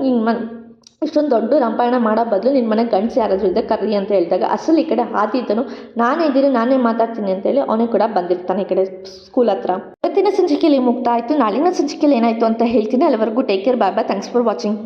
ಇಷ್ಟೊಂದು ದೊಡ್ಡ ರಂಪಾಯಣ ಮಾಡೋ ಬದಲು ನಿನ್ನ ಮನೆಗೆ ಗಂಡ್ಸು ಯಾರಾದರೂ ಇದ್ದರೆ ಕರ್ರಿ ಅಂತ ಹೇಳಿದಾಗ, ಅಸಲು ಈ ಕಡೆ ಆದಿ ಇದ್ದನು, ನಾನೇ ಇದ್ದೀನಿ ನಾನೇ ಮಾತಾಡ್ತೀನಿ ಅಂತೇಳಿ ಅವನೇ ಕೂಡ ಬಂದಿರ್ತಾನೆ ಈ ಕಡೆ ಸ್ಕೂಲ್ ಹತ್ರ. ಇವತ್ತಿನ ಸಂಚಿಕೆಯಲ್ಲಿ ಮುಕ್ತ ಆಯಿತು, ನಾಳಿನ ಸಂಚಿಕೆಯಲ್ಲಿ ಏನಾಯಿತು ಅಂತ ಹೇಳ್ತೀನಿ. ಅಲ್ಲಿವರೆಗೂ take care, bye bye, thanks for watching.